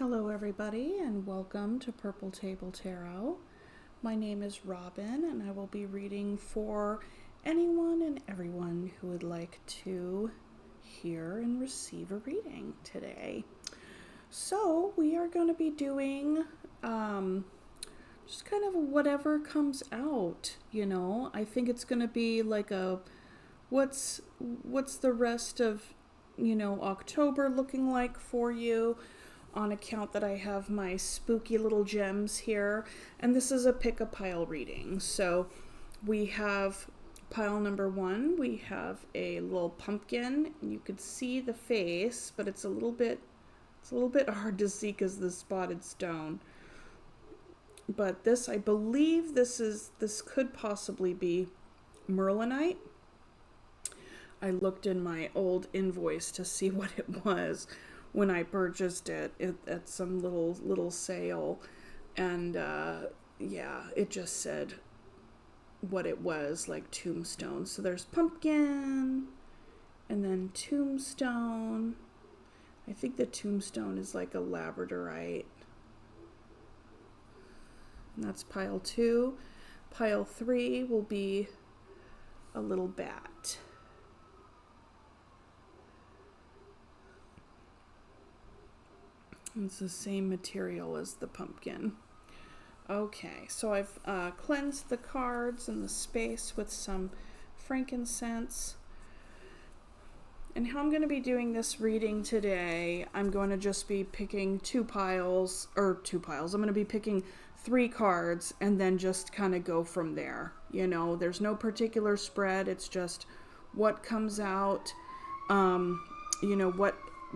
Hello everybody and welcome to Purple Table Tarot. My name is Robin and I will be reading for anyone and everyone who would like to hear and receive a reading today. So we are going to be doing just kind of whatever comes out, I think it's going to be like a what's the rest of October looking like for you, on account that I have my spooky little gems here. And this is a pick a pile reading. So we have pile number 1. We have a little pumpkin, and you could see the face, but it's a little bit hard to see because the spotted stone. But this, I believe this could possibly be Merlinite. I looked in my old invoice to see what it was when I purchased it at some little sale, and it just said what it was, like Tombstone. So there's pumpkin, and then Tombstone. I think the Tombstone is like a labradorite. And that's pile 2. Pile 3 will be a little bat. It's the same material as the pumpkin. Okay, so I've cleansed the cards and the space with some frankincense. And how I'm going to be doing this reading today, I'm going to just be picking two piles. I'm going to be picking 3 cards and then just kind of go from there. There's no particular spread. It's just what comes out,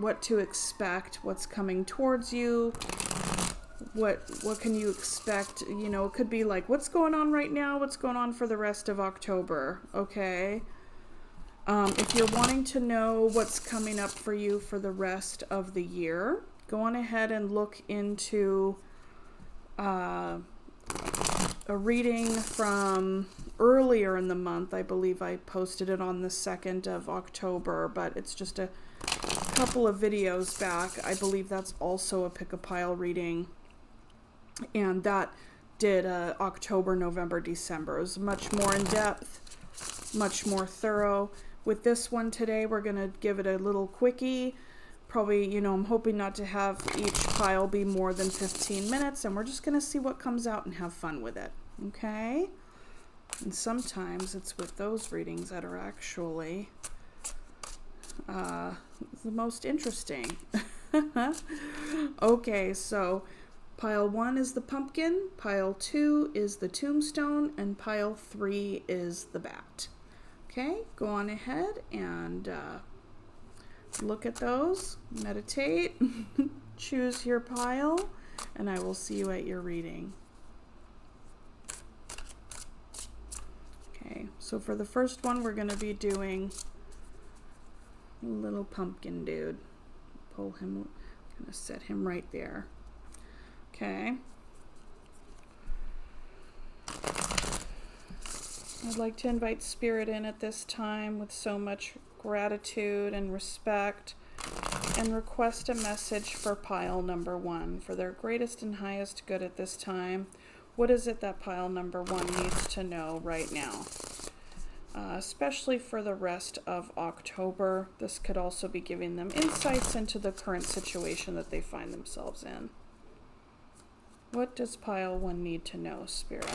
what to expect, what's coming towards you, what can you expect, it could be like what's going on right now, what's going on for the rest of October, okay? If you're wanting to know what's coming up for you for the rest of the year, go on ahead and look into a reading from earlier in the month. I believe I posted it on the 2nd of October, but it's just a couple of videos back. I believe that's also a pick a pile reading, and that did October, November, December. It was much more in depth, much more thorough. With this one today, we're going to give it a little quickie. Probably, I'm hoping not to have each pile be more than 15 minutes, and we're just going to see what comes out and have fun with it, okay? And sometimes it's with those readings that are actually the most interesting. Okay, so pile 1 is the pumpkin, pile 2 is the tombstone, and pile 3 is the bat. Okay, go on ahead and look at those, meditate, choose your pile, and I will see you at your reading. Okay, so for the first one, we're going to be doing little pumpkin dude. Pull him, gonna set him right there. Okay. I'd like to invite Spirit in at this time with so much gratitude and respect, and request a message for pile number 1 for their greatest and highest good at this time. What is it that pile number 1 needs to know right now? Especially for the rest of October. This could also be giving them insights into the current situation that they find themselves in. What does pile 1 need to know, Spirit?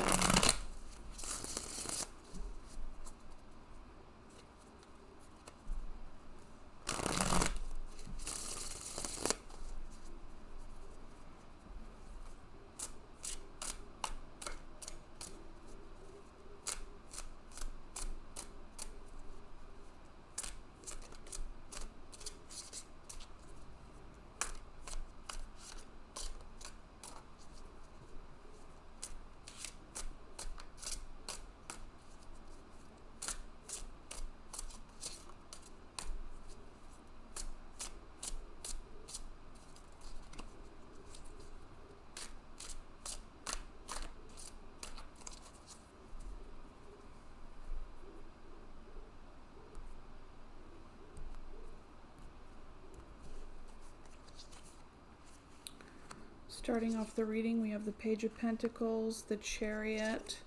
Starting off the reading, we have the Page of Pentacles, the Chariot,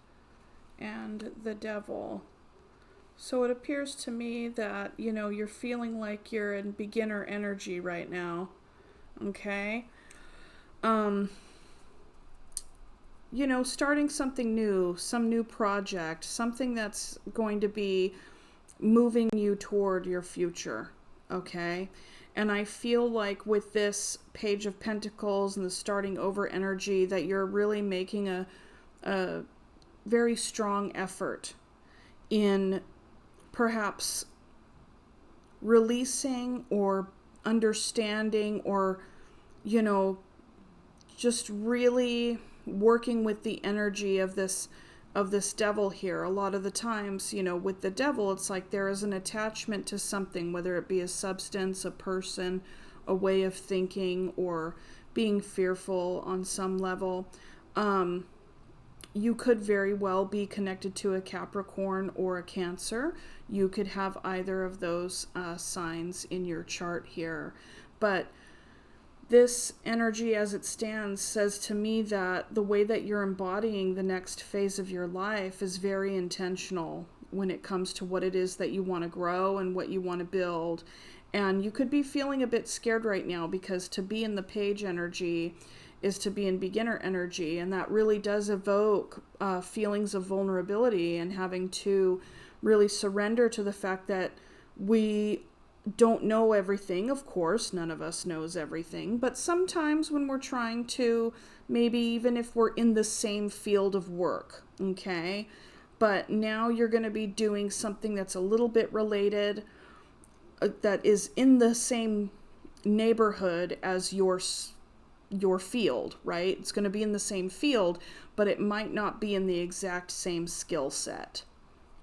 and the Devil. So it appears to me that, you're feeling like you're in beginner energy right now. Okay? Starting something new, some new project, something that's going to be moving you toward your future. Okay? And I feel like with this Page of Pentacles and the starting over energy that you're really making a very strong effort in perhaps releasing or understanding or, just really working with the energy of this devil here. A lot of the times, with the devil, it's like there is an attachment to something, whether it be a substance, a person, a way of thinking, or being fearful on some level. You could very well be connected to a Capricorn or a Cancer. You could have either of those signs in your chart here. But this energy as it stands says to me that the way that you're embodying the next phase of your life is very intentional when it comes to what it is that you want to grow and what you want to build. And you could be feeling a bit scared right now because to be in the Page energy is to be in beginner energy, and that really does evoke feelings of vulnerability and having to really surrender to the fact that we don't know everything. Of course, none of us knows everything, but sometimes when we're trying to, maybe even if we're in the same field of work, okay, but now you're going to be doing something that's a little bit related, that is in the same neighborhood as your field, right? It's going to be in the same field, but it might not be in the exact same skill set.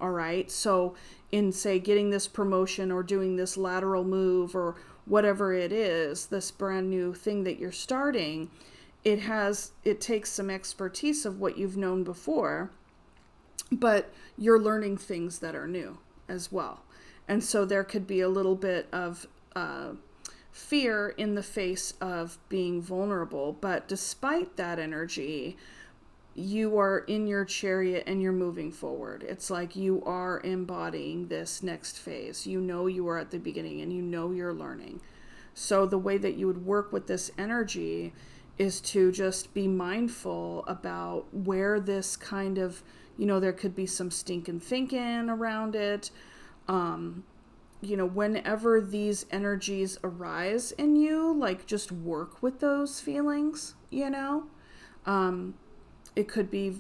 All right. So in, say, getting this promotion or doing this lateral move or whatever it is, this brand new thing that you're starting, it takes some expertise of what you've known before, but you're learning things that are new as well. And so there could be a little bit of fear in the face of being vulnerable. But despite that energy, you are in your Chariot and you're moving forward. It's like you are embodying this next phase. You are at the beginning and you're learning. So the way that you would work with this energy is to just be mindful about where this kind of, there could be some stinking thinking around it. Whenever these energies arise in you, like just work with those feelings, it could be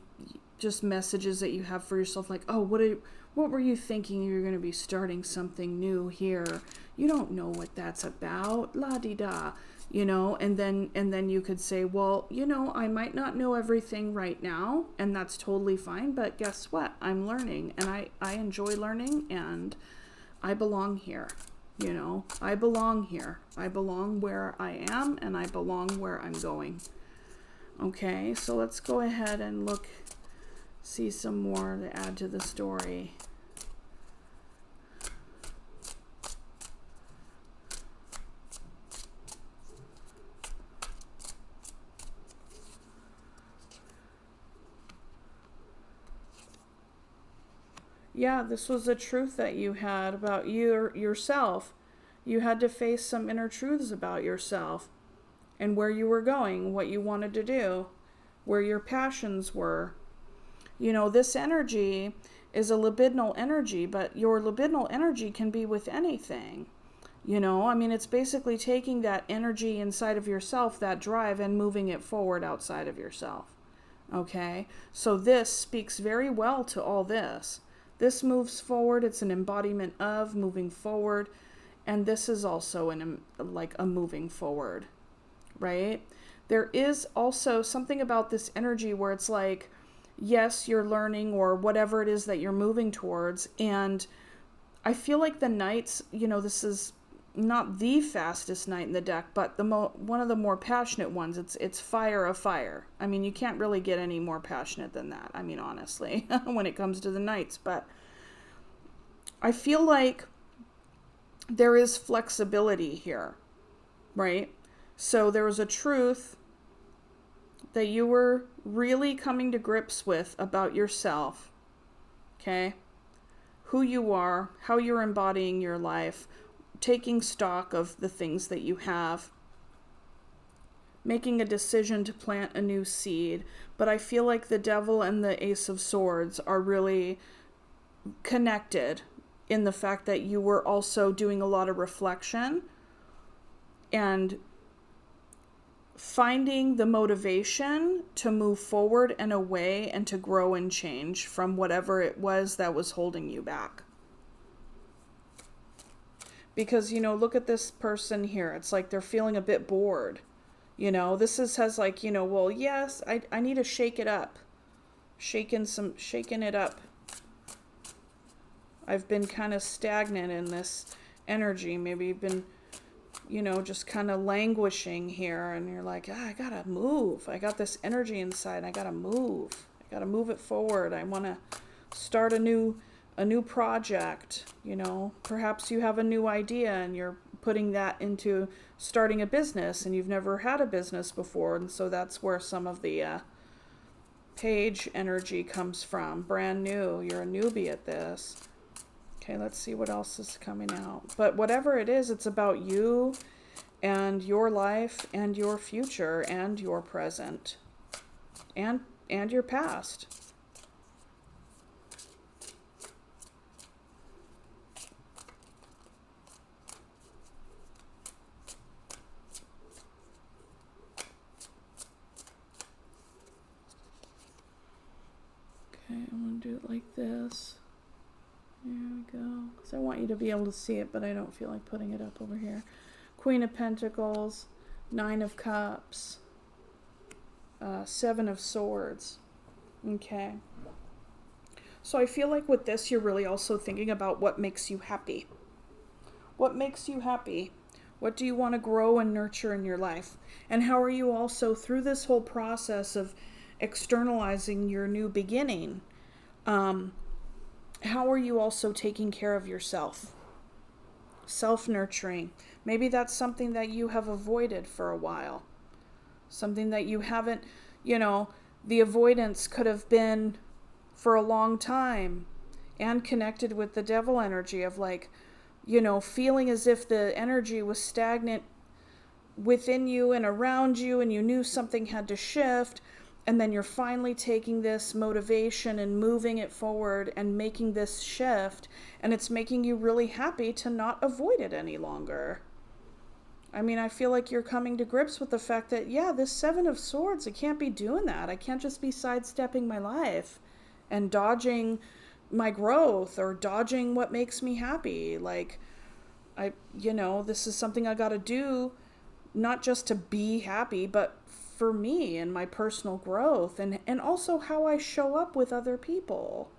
just messages that you have for yourself, like, oh, what were you thinking? You're going to be starting something new here. You don't know what that's about, la-di-da, and then you could say, well, I might not know everything right now, and that's totally fine, but guess what? I'm learning, and I enjoy learning, and I belong here. I belong here. I belong where I am, and I belong where I'm going. Okay, so let's go ahead and see some more to add to the story. Yeah, this was a truth that you had about yourself. You had to face some inner truths about yourself and where you were going, what you wanted to do, where your passions were. This energy is a libidinal energy, but your libidinal energy can be with anything. It's basically taking that energy inside of yourself, that drive, and moving it forward outside of yourself. Okay? So this speaks very well to all this. This moves forward. It's an embodiment of moving forward. And this is also a moving forward, right? There is also something about this energy where it's like, yes, you're learning or whatever it is that you're moving towards. And I feel like the Knights, this is not the fastest knight in the deck, but one of the more passionate ones. It's fire of fire. You can't really get any more passionate than that. Honestly, when it comes to the Knights. But I feel like there is flexibility here, right? So there was a truth that you were really coming to grips with about yourself, okay? Who you are, how you're embodying your life, taking stock of the things that you have, making a decision to plant a new seed. But I feel like the Devil and the Ace of Swords are really connected in the fact that you were also doing a lot of reflection and finding the motivation to move forward and away and to grow and change from whatever it was that was holding you back. Because, you know, look at this person here. It's like they're feeling a bit bored. You know, this has like, you know, well, yes, I need to shake it up. Shaking it up. I've been kind of stagnant in this energy. Maybe you've been, you know, just kind of languishing here, and you're like, I gotta move. I got this energy inside. I gotta move. I gotta move it forward. I want to start a new project. You know, perhaps you have a new idea and you're putting that into starting a business, and you've never had a business before, and so that's where some of the page energy comes from. Brand new. You're a newbie at this. Okay, let's see what else is coming out. But whatever it is, it's about you and your life and your future and your present and your past. Okay, I'm going to do it like this. There we go. Because I want you to be able to see it, but I don't feel like putting it up over here. Queen of Pentacles, Nine of Cups, Seven of Swords. Okay. So I feel like with this, you're really also thinking about what makes you happy. What makes you happy? What do you want to grow and nurture in your life? And how are you also, through this whole process of externalizing your new beginning, how are you also taking care of yourself? Self-nurturing. Maybe that's something that you have avoided for a while. Something that you haven't, you know, the avoidance could have been for a long time and connected with the Devil energy of like, you know, feeling as if the energy was stagnant within you and around you, and you knew something had to shift. And then you're finally taking this motivation and moving it forward and making this shift. And it's making you really happy to not avoid it any longer. I mean, I feel like you're coming to grips with the fact that, yeah, this Seven of Swords, I can't be doing that. I can't just be sidestepping my life and dodging my growth or dodging what makes me happy. Like, this is something I got to do, not just to be happy, but for me and my personal growth and also how I show up with other people,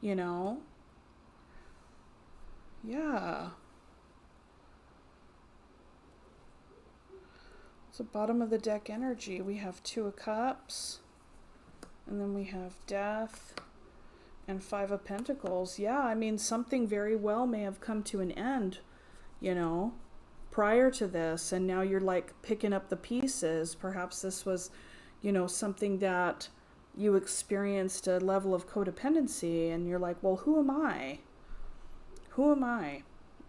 you know? Yeah. So bottom of the deck energy, we have Two of Cups, and then we have Death and Five of Pentacles. Yeah, I mean, something very well may have come to an end, you know, prior to this, and now you're like picking up the pieces. Perhaps this was, you know, something that you experienced a level of codependency, and you're like, well, who am I? Who am I?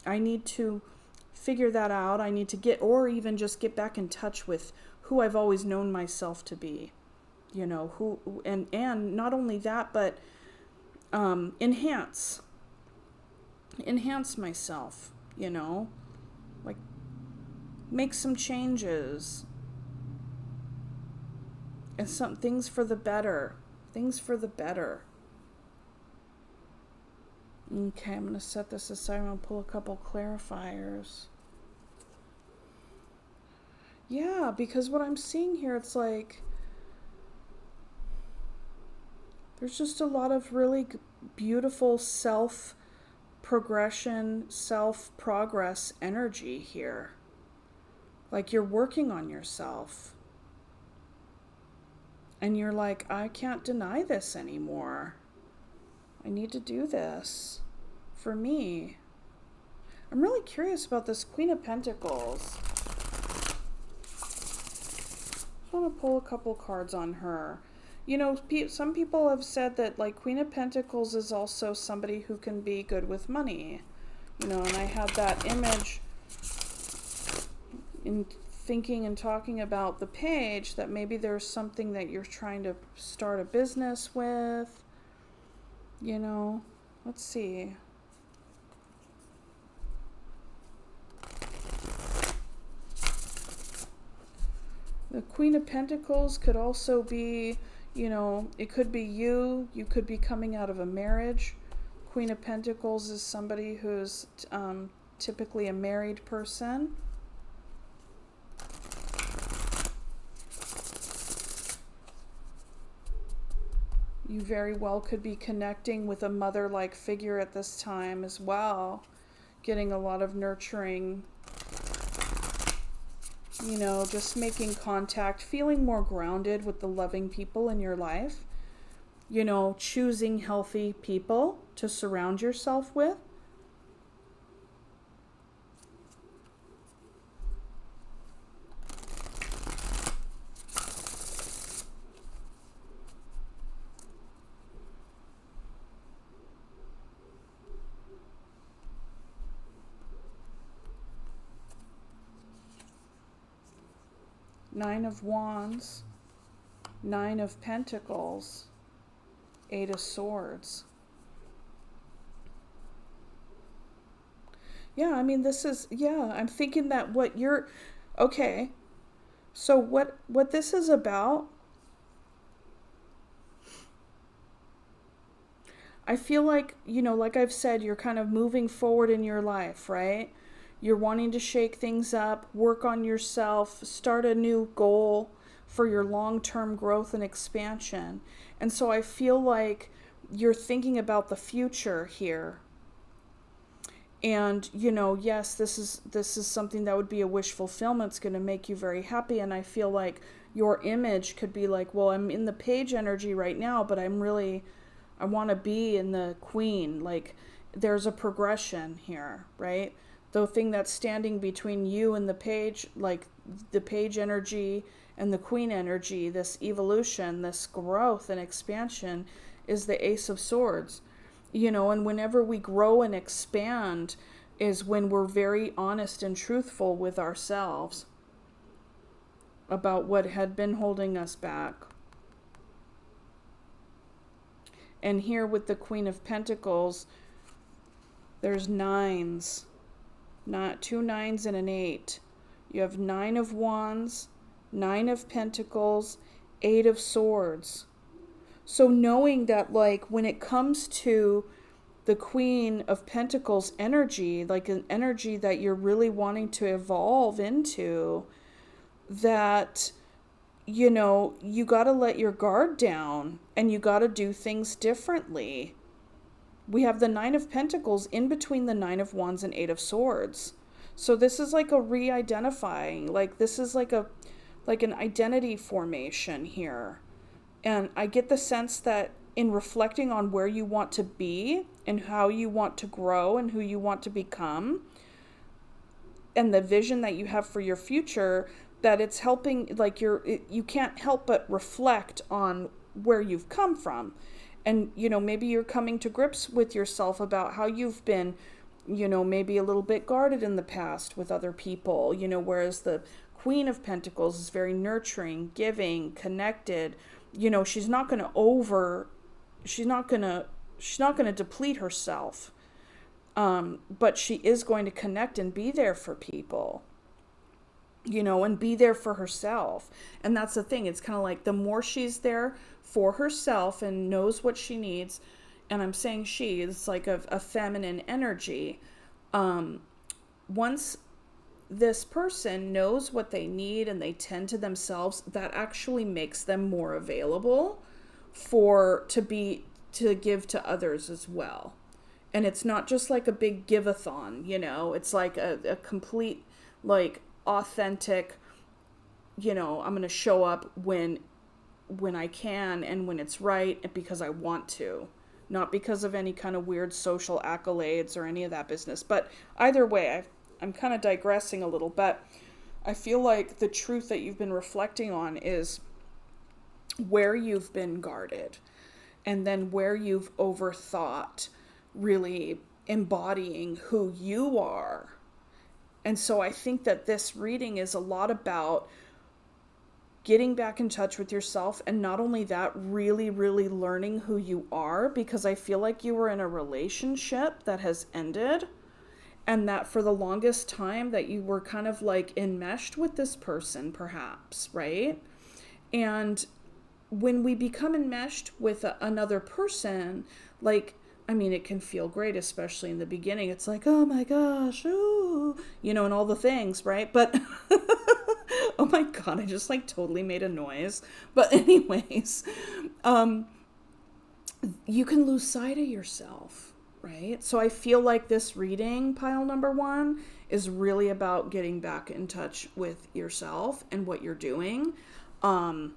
I need to figure that out. I need to get, or even just get back in touch with who I've always known myself to be, you know, who, and not only that, but enhance myself, you know, like make some changes and some things for the better. Okay, I'm going to set this aside. I'm going to pull a couple clarifiers. Yeah, because what I'm seeing here, it's like there's just a lot of really beautiful self-progression, self-progress energy here. Like you're working on yourself. And you're like, I can't deny this anymore. I need to do this for me. I'm really curious about this Queen of Pentacles. want to pull a couple cards on her. You know, some people have said that, like, Queen of Pentacles is also somebody who can be good with money. You know, and I had that image in thinking and talking about the page that maybe there's something that you're trying to start a business with. You know, let's see. The Queen of Pentacles could also be, you know, it could be you. You could be coming out of a marriage. Queen of Pentacles is somebody who's typically a married person. You very well could be connecting with a mother-like figure at this time as well. Getting a lot of nurturing, you know, just making contact, feeling more grounded with the loving people in your life. You know, choosing healthy people to surround yourself with. Nine of Wands, Nine of Pentacles, Eight of Swords. Yeah, I mean, this is, yeah, I'm thinking that what you're, okay, so what this is about, I feel like, you know, like I've said, you're kind of moving forward in your life, right? You're wanting to shake things up, work on yourself, start a new goal for your long-term growth and expansion. And so I feel like you're thinking about the future here. And, you know, yes, this is something that would be a wish fulfillment. It's going to make you very happy. And I feel like your image could be like, well, I'm in the page energy right now, but I want to be in the queen. Like, there's a progression here, right? The thing that's standing between you and the page, like the page energy and the queen energy, this evolution, this growth and expansion, is the Ace of Swords. You know, and whenever we grow and expand is when we're very honest and truthful with ourselves about what had been holding us back. And here with the Queen of Pentacles, there's nines. Not 2 9s and an 8. You have 9 of Wands, 9 of Pentacles, 8 of Swords. So knowing that, like, when it comes to the Queen of Pentacles energy, like an energy that you're really wanting to evolve into, that, you know, you got to let your guard down and you got to do things differently. We have the 9 of Pentacles in between the 9 of Wands and 8 of Swords. So this is like a re-identifying, like this is like an identity formation here. And I get the sense that in reflecting on where you want to be and how you want to grow and who you want to become and the vision that you have for your future, that it's helping, like you can't help but reflect on where you've come from. And, you know, maybe you're coming to grips with yourself about how you've been, you know, maybe a little bit guarded in the past with other people, you know, whereas the Queen of Pentacles is very nurturing, giving, connected. You know, she's not going to deplete herself. But she is going to connect and be there for people, you know, and be there for herself. And that's the thing. It's kind of like the more she's there for herself and knows what she needs, and I'm saying she is like a feminine energy. Once this person knows what they need and they tend to themselves, that actually makes them more available to give to others as well. And it's not just like a big give-a-thon, you know, it's like a complete, like, authentic, you know, I'm going to show up when I can and when it's right and because I want to, not because of any kind of weird social accolades or any of that business. But either way, I'm kind of digressing a little, but I feel like the truth that you've been reflecting on is where you've been guarded, and then where you've overthought really embodying who you are. And so I think that this reading is a lot about getting back in touch with yourself, and not only that, really, really learning who you are, because I feel like you were in a relationship that has ended, and that for the longest time that you were kind of like enmeshed with this person, perhaps, right? And when we become enmeshed with another person, like, I mean, it can feel great, especially in the beginning. It's like, oh my gosh, ooh, and all the things, right? But oh my God, I just like totally made a noise. But anyways, you can lose sight of yourself, right? So I feel like this reading, pile number 1, is really about getting back in touch with yourself and what you're doing, and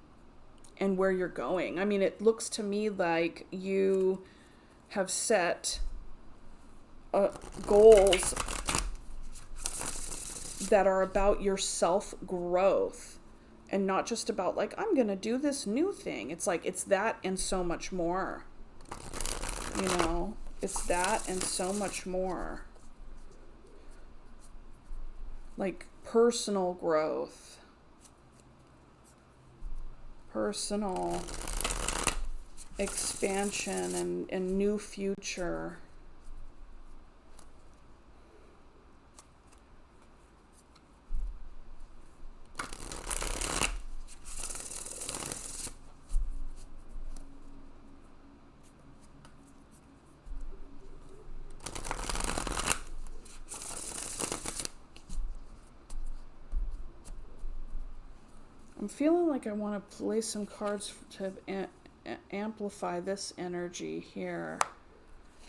where you're going. I mean, it looks to me like you have set goals that are about your self-growth, and not just about like, I'm going to do this new thing. It's like, it's that and so much more. It's that and so much more. Like personal growth, personal expansion, and new future. I'm feeling like I want to play some cards to amplify this energy here.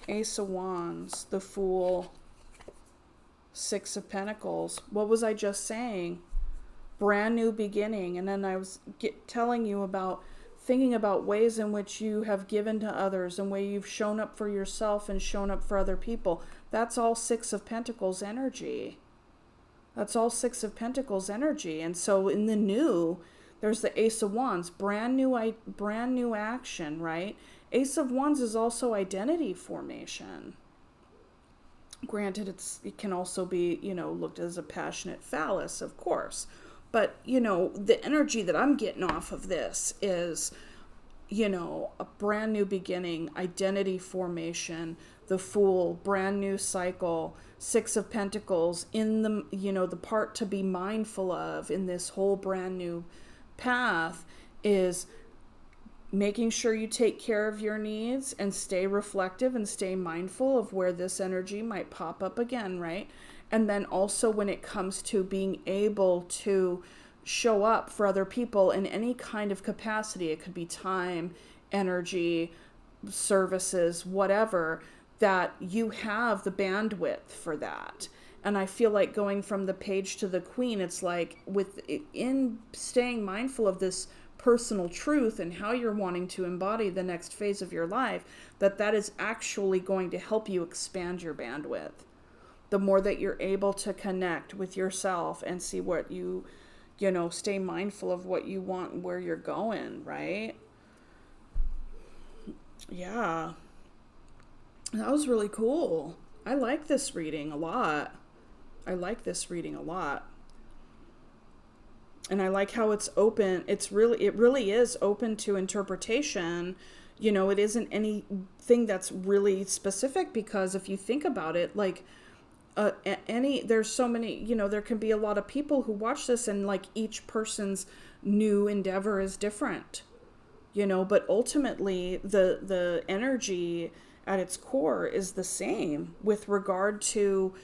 Ace of Wands, the Fool, Six of Pentacles. What was I just saying? Brand new beginning. And then I was telling you about thinking about ways in which you have given to others, and way you've shown up for yourself and shown up for other people. That's all Six of Pentacles energy. That's all Six of Pentacles energy. And so in the new, there's the Ace of Wands, brand new action, right? Ace of Wands is also identity formation. Granted, it can also be, looked as a passionate phallus, of course. But, the energy that I'm getting off of this is, a brand new beginning, identity formation, the Fool, brand new cycle, Six of Pentacles, in the, the part to be mindful of in this whole brand new path is making sure you take care of your needs and stay reflective and stay mindful of where this energy might pop up again, right? And then also when it comes to being able to show up for other people in any kind of capacity, it could be time, energy, services, whatever, that you have the bandwidth for that. And I feel like going from the Page to the Queen, it's like in staying mindful of this personal truth and how you're wanting to embody the next phase of your life, that is actually going to help you expand your bandwidth. The more that you're able to connect with yourself and see what you stay mindful of what you want and where you're going, right? Yeah. That was really cool. I like this reading a lot. And I like how it's open. It really is open to interpretation. It isn't anything that's really specific, because if you think about it, like there's so many, there can be a lot of people who watch this, and like each person's new endeavor is different, but ultimately the energy at its core is the same with regard to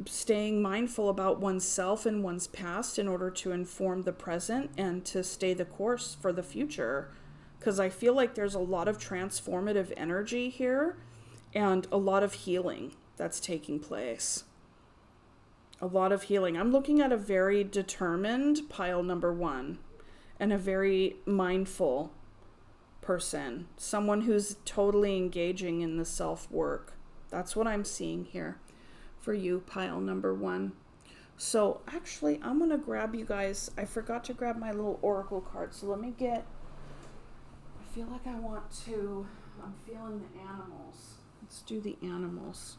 staying mindful about oneself and one's past in order to inform the present and to stay the course for the future. Because I feel like there's a lot of transformative energy here and a lot of healing that's taking place. A lot of healing. I'm looking at a very determined pile number 1 and a very mindful person. Someone who's totally engaging in the self-work. That's what I'm seeing here for you, pile number 1. So actually, I'm going to grab you guys. I forgot to grab my little oracle card. So let me get, I feel like I want to, I'm feeling the animals. Let's do the animals.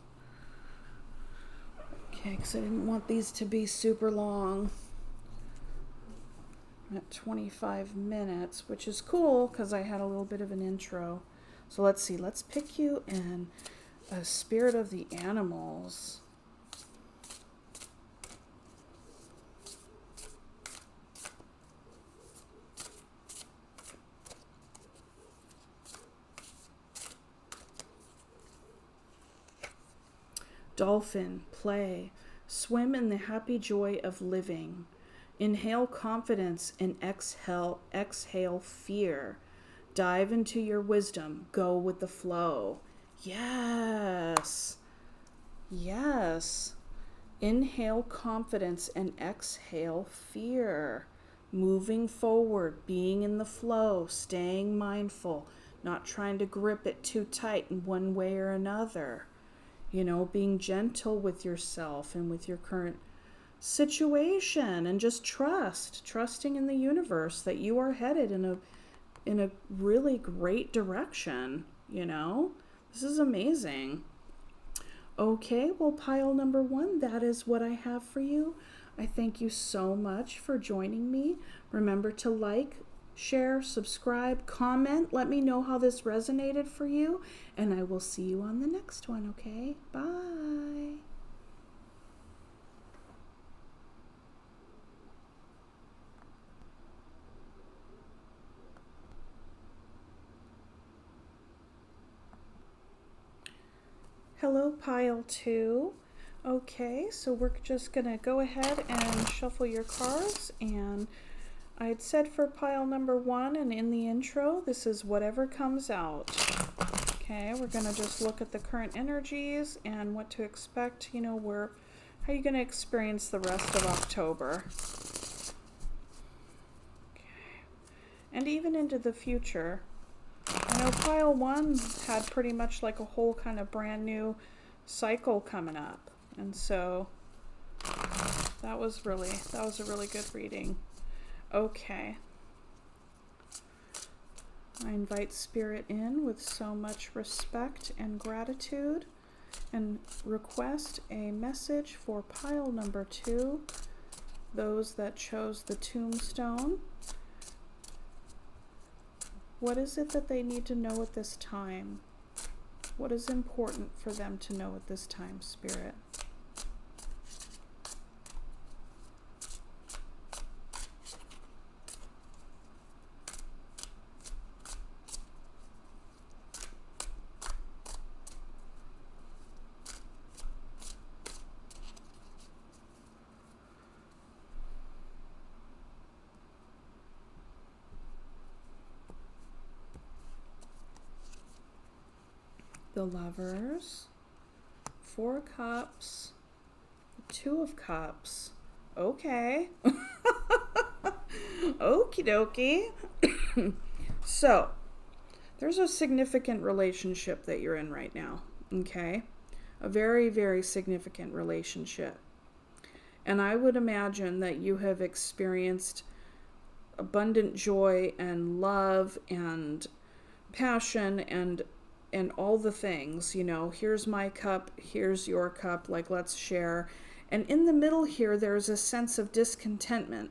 Okay, because I didn't want these to be super long. I'm at 25 minutes, which is cool because I had a little bit of an intro. So let's see, let's pick you in a spirit of the animals. Dolphin, play, swim in the happy joy of living. Inhale confidence and exhale fear. Dive into your wisdom, go with the flow. Yes. Yes. Inhale confidence and exhale fear. Moving forward, being in the flow, staying mindful, not trying to grip it too tight in one way or another. You know, being gentle with yourself and with your current situation, and just trusting in the universe that you are headed in a really great direction, you know? This is amazing. Okay, well, pile number 1, that is what I have for you. I thank you so much for joining me. Remember to like, share, subscribe, comment. Let me know how this resonated for you, and I will see you on the next one, okay? Bye. Hello, pile 2. Okay, so we're just gonna go ahead and shuffle your cards, and I had said for pile number 1 and in the intro, this is whatever comes out. Okay, we're gonna just look at the current energies and what to expect, you know, how are you gonna experience the rest of October? Okay, and even into the future. I know pile 1 had pretty much like a whole kind of brand new cycle coming up, and so that was a really good reading. Okay. I invite Spirit in with so much respect and gratitude, and request a message for pile number 2, those that chose the Tombstone. What is it that they need to know at this time? What is important for them to know at this time, Spirit? The Lovers, 4 Cups, 2 of Cups. Okay. Okie dokie. So, there's a significant relationship that you're in right now, okay? A very, very significant relationship. And I would imagine that you have experienced abundant joy and love and passion and all the things, you know, here's my cup, here's your cup, like let's share. And in the middle here, there's a sense of discontentment.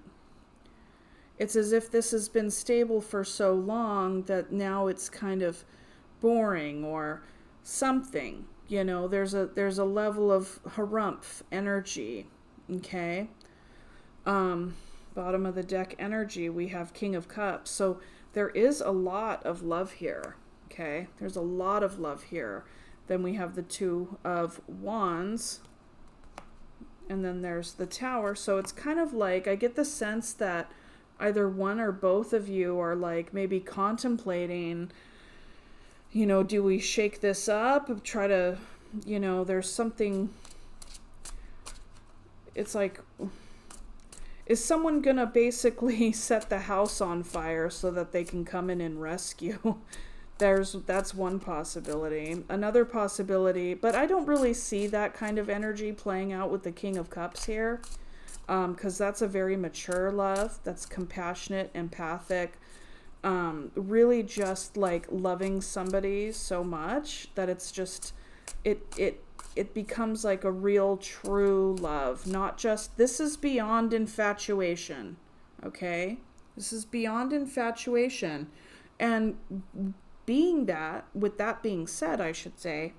It's as if this has been stable for so long that now it's kind of boring or something, you know, there's a level of harumph energy, okay? Bottom of the deck energy, we have King of Cups. So there is a lot of love here. Okay, there's a lot of love here. Then we have the 2 of Wands, and then there's the Tower. So it's kind of like, I get the sense that either one or both of you are like maybe contemplating, you know, do we shake this up, try to, you know, there's something, it's like, is someone gonna basically set the house on fire so that they can come in and rescue? That's one possibility. Another possibility, but I don't really see that kind of energy playing out with the King of Cups here. because that's a very mature love. That's compassionate, empathic, really just like loving somebody so much that it's just, it becomes like a real true love. Not just, this is beyond infatuation, okay? This is beyond infatuation. And with that being said, I should say,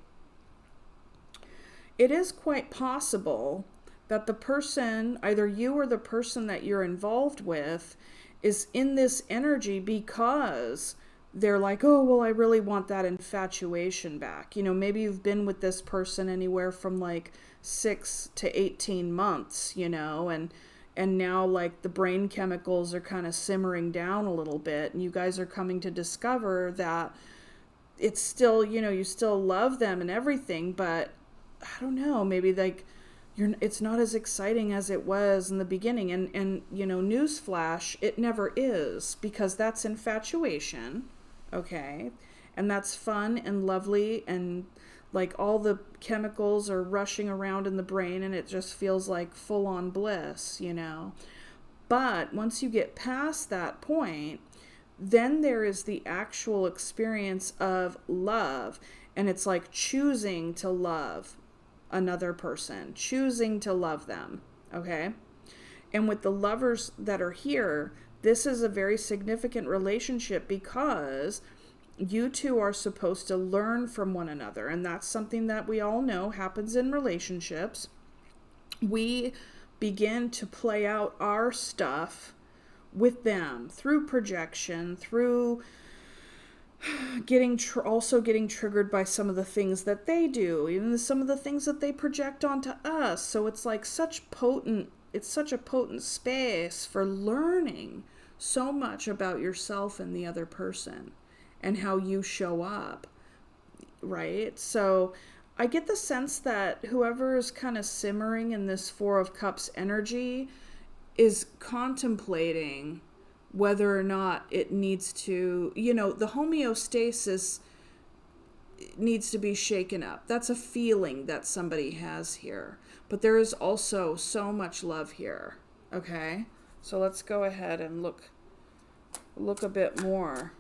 it is quite possible that the person, either you or the person that you're involved with, is in this energy because they're like, oh, well, I really want that infatuation back. Maybe you've been with this person anywhere from like 6 to 18 months, and now like the brain chemicals are kind of simmering down a little bit, and you guys are coming to discover that it's still, you still love them and everything, but I don't know, maybe like it's not as exciting as it was in the beginning. And newsflash, it never is, because that's infatuation, okay? And that's fun and lovely, and like all the chemicals are rushing around in the brain, and it just feels like full-on bliss, But once you get past that point, then there is the actual experience of love, and it's like choosing to love another person, choosing to love them, okay? And with the lovers that are here, this is a very significant relationship because you two are supposed to learn from one another, and that's something that we all know happens in relationships. We begin to play out our stuff with them through projection, through also getting triggered by some of the things that they do, even some of the things that they project onto us. So it's like such a potent space for learning so much about yourself and the other person and how you show up, right? So I get the sense that whoever is kind of simmering in this Four of Cups energy is contemplating whether or not it needs to, the homeostasis needs to be shaken up. That's a feeling that somebody has here. But there is also so much love here, okay? So let's go ahead and look a bit more.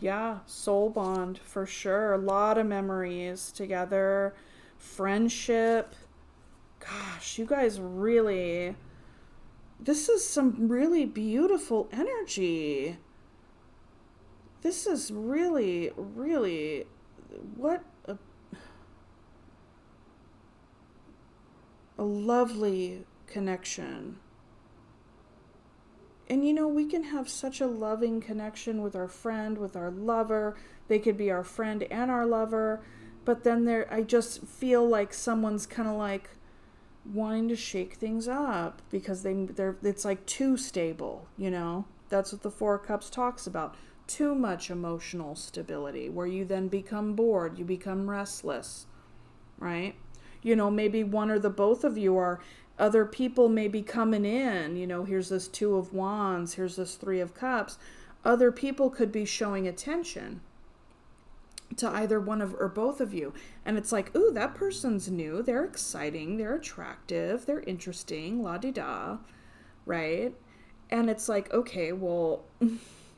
Yeah, soul bond for sure. A lot of memories together, friendship. Gosh, you guys really, this is some really beautiful energy. This is really, really, what a lovely connection. And we can have such a loving connection with our friend, with our lover. They could be our friend and our lover. But then I just feel like someone's kind of like wanting to shake things up because it's like too stable, That's what the Four of Cups talks about. Too much emotional stability, where you then become bored, you become restless, right? Maybe one or the both of you are, other people may be coming in, here's this Two of Wands, here's this Three of Cups. Other people could be showing attention to either one of or both of you. And it's like, ooh, that person's new, they're exciting, they're attractive, they're interesting, la-di-da, right? And it's like, okay, well,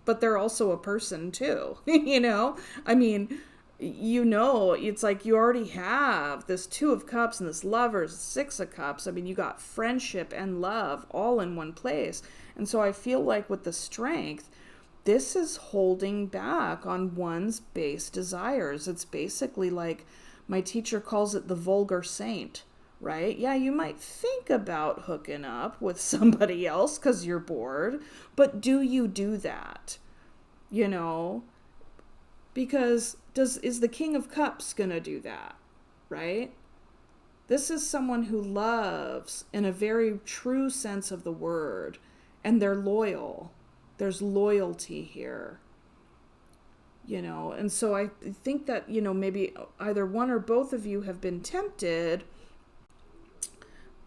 but they're also a person too, I mean, it's like you already have this Two of Cups and this Lovers, Six of Cups. I mean, you got friendship and love all in one place. And so I feel like with the Strength, this is holding back on one's base desires. It's basically like, my teacher calls it the vulgar saint, right? Yeah, you might think about hooking up with somebody else because you're bored, but do you do that? Because is the King of Cups gonna do that, right? This is someone who loves in a very true sense of the word, and they're loyal. There's loyalty here. And so I think that, maybe either one or both of you have been tempted,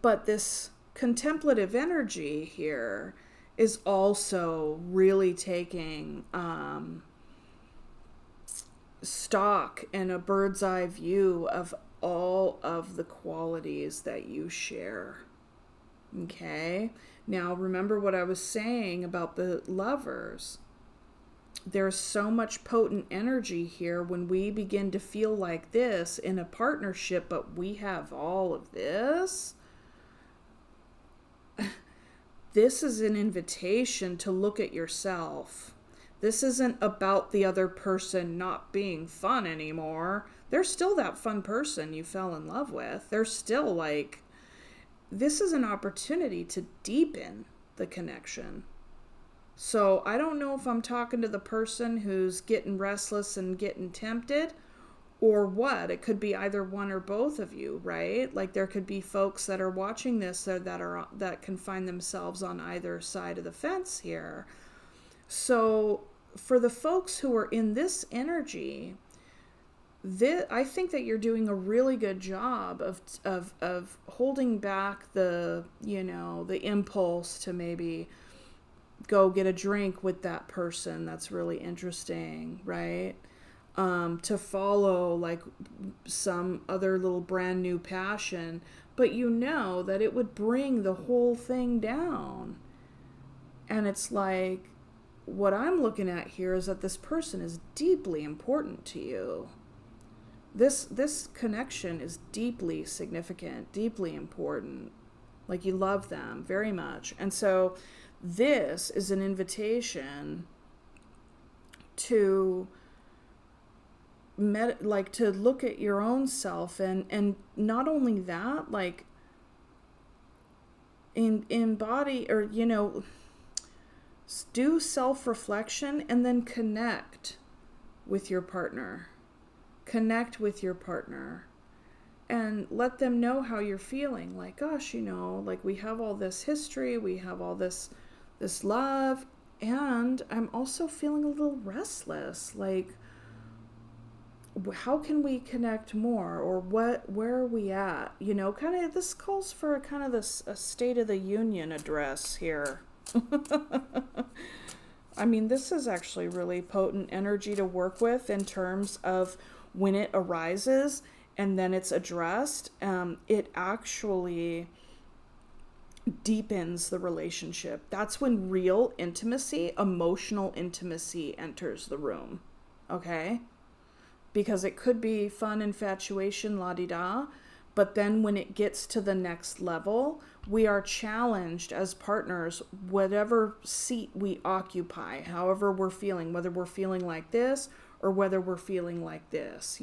but this contemplative energy here is also really taking stock and a bird's eye view of all of the qualities that you share. Okay? Now, remember what I was saying about the lovers. There's so much potent energy here when we begin to feel like this in a partnership, but we have all of this. This is an invitation to look at yourself. This isn't about the other person not being fun anymore. They're still that fun person you fell in love with. They're still like, this is an opportunity to deepen the connection. So I don't know if I'm talking to the person who's getting restless and getting tempted or what. It could be either one or both of you, right? Like there could be folks that are watching this that can find themselves on either side of the fence here. So for the folks who are in this energy, I think that you're doing a really good job of holding back the impulse to maybe go get a drink with that person that's really interesting, right? To follow like some other little brand new passion, but that it would bring the whole thing down. And it's like, what I'm looking at here is that this person is deeply important to you. This connection is deeply significant, deeply important. Like you love them very much. And so this is an invitation to to look at your own self and not only that, like embody or do self-reflection and then connect with your partner. Connect with your partner and let them know how you're feeling. Like, gosh, like we have all this history, we have all this love, and I'm also feeling a little restless. Like, how can we connect more, or where are we at? Kind of, this calls for a State of the Union address here. I mean, this is actually really potent energy to work with in terms of when it arises and then it's addressed. It actually deepens the relationship. That's when real intimacy, emotional intimacy enters the room. Okay? Because it could be fun infatuation, la-di-da, but then when it gets to the next level, we are challenged as partners, whatever seat we occupy, however we're feeling, whether we're feeling like this or whether we're feeling like this,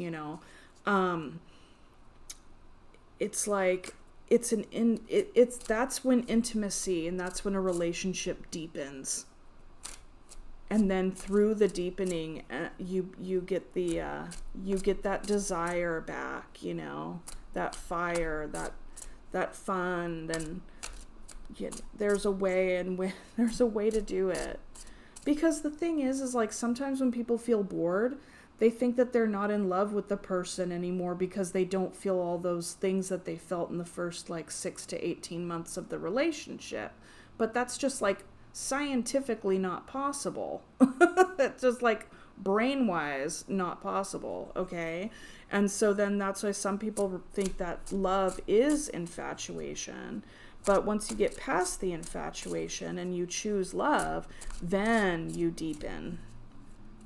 it's like, that's when intimacy, and that's when a relationship deepens. And then through the deepening, you get that desire back, that fire, that fun. Then there's a way, and there's a way to do it. Because the thing is like sometimes when people feel bored, they think that they're not in love with the person anymore because they don't feel all those things that they felt in the first 6 to 18 months of the relationship. But that's just scientifically not possible. It's just brain-wise not possible, okay? And so then that's why some people think that love is infatuation. But once you get past the infatuation and you choose love, then you deepen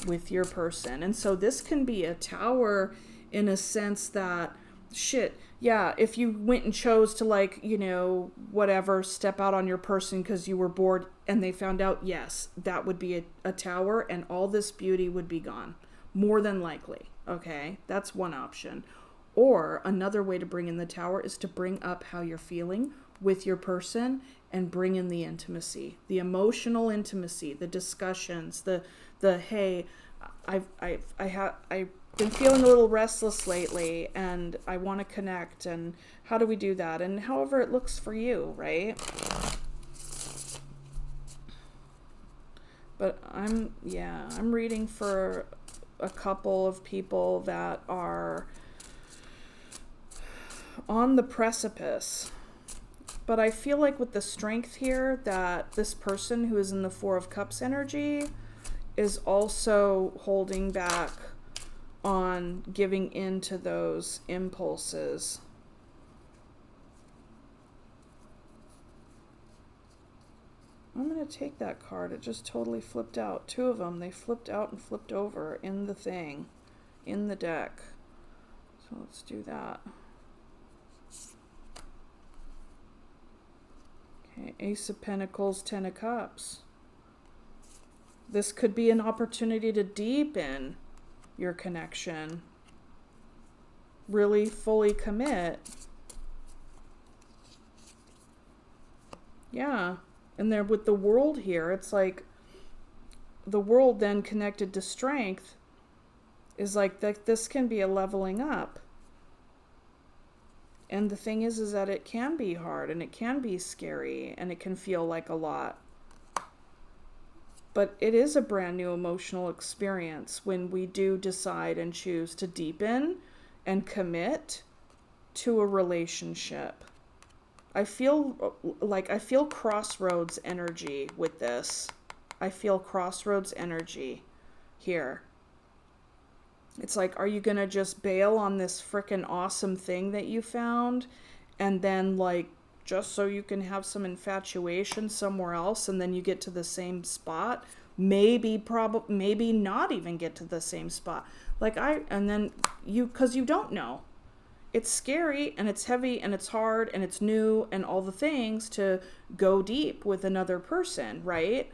with your person. And so this can be a tower in a sense that, if you went and chose to step out on your person because you were bored and they found out, yes, that would be a tower and all this beauty would be gone. More than likely, okay? That's one option. Or another way to bring in the tower is to bring up how you're feeling with your person and bring in the intimacy, the emotional intimacy, the discussions, the hey, I've been feeling a little restless lately and I want to connect, and how do we do that? And however it looks for you, right? But I'm reading for a couple of people that are on the precipice. But I feel like with the strength here, that this person who is in the Four of Cups energy is also holding back on giving in to those impulses. I'm going to take that card. It just totally flipped out. Two of them, they flipped out and flipped over in the thing, in the deck. So let's do that. Okay, Ace of Pentacles, Ten of Cups. This could be an opportunity to deepen your connection. Really fully commit. Yeah. And there with the World here, it's like the World then connected to strength is like that. This can be a leveling up. And the thing is that it can be hard and it can be scary and it can feel like a lot. But it is a brand new emotional experience when we do decide and choose to deepen and commit to a relationship. I feel crossroads energy with this. I feel crossroads energy here. It's like, are you going to just bail on this freaking awesome thing that you found and then like just so you can have some infatuation somewhere else and then you get to the same spot? Maybe not even get to the same spot. Because you don't know. It's scary and it's heavy and it's hard and it's new and all the things to go deep with another person, right?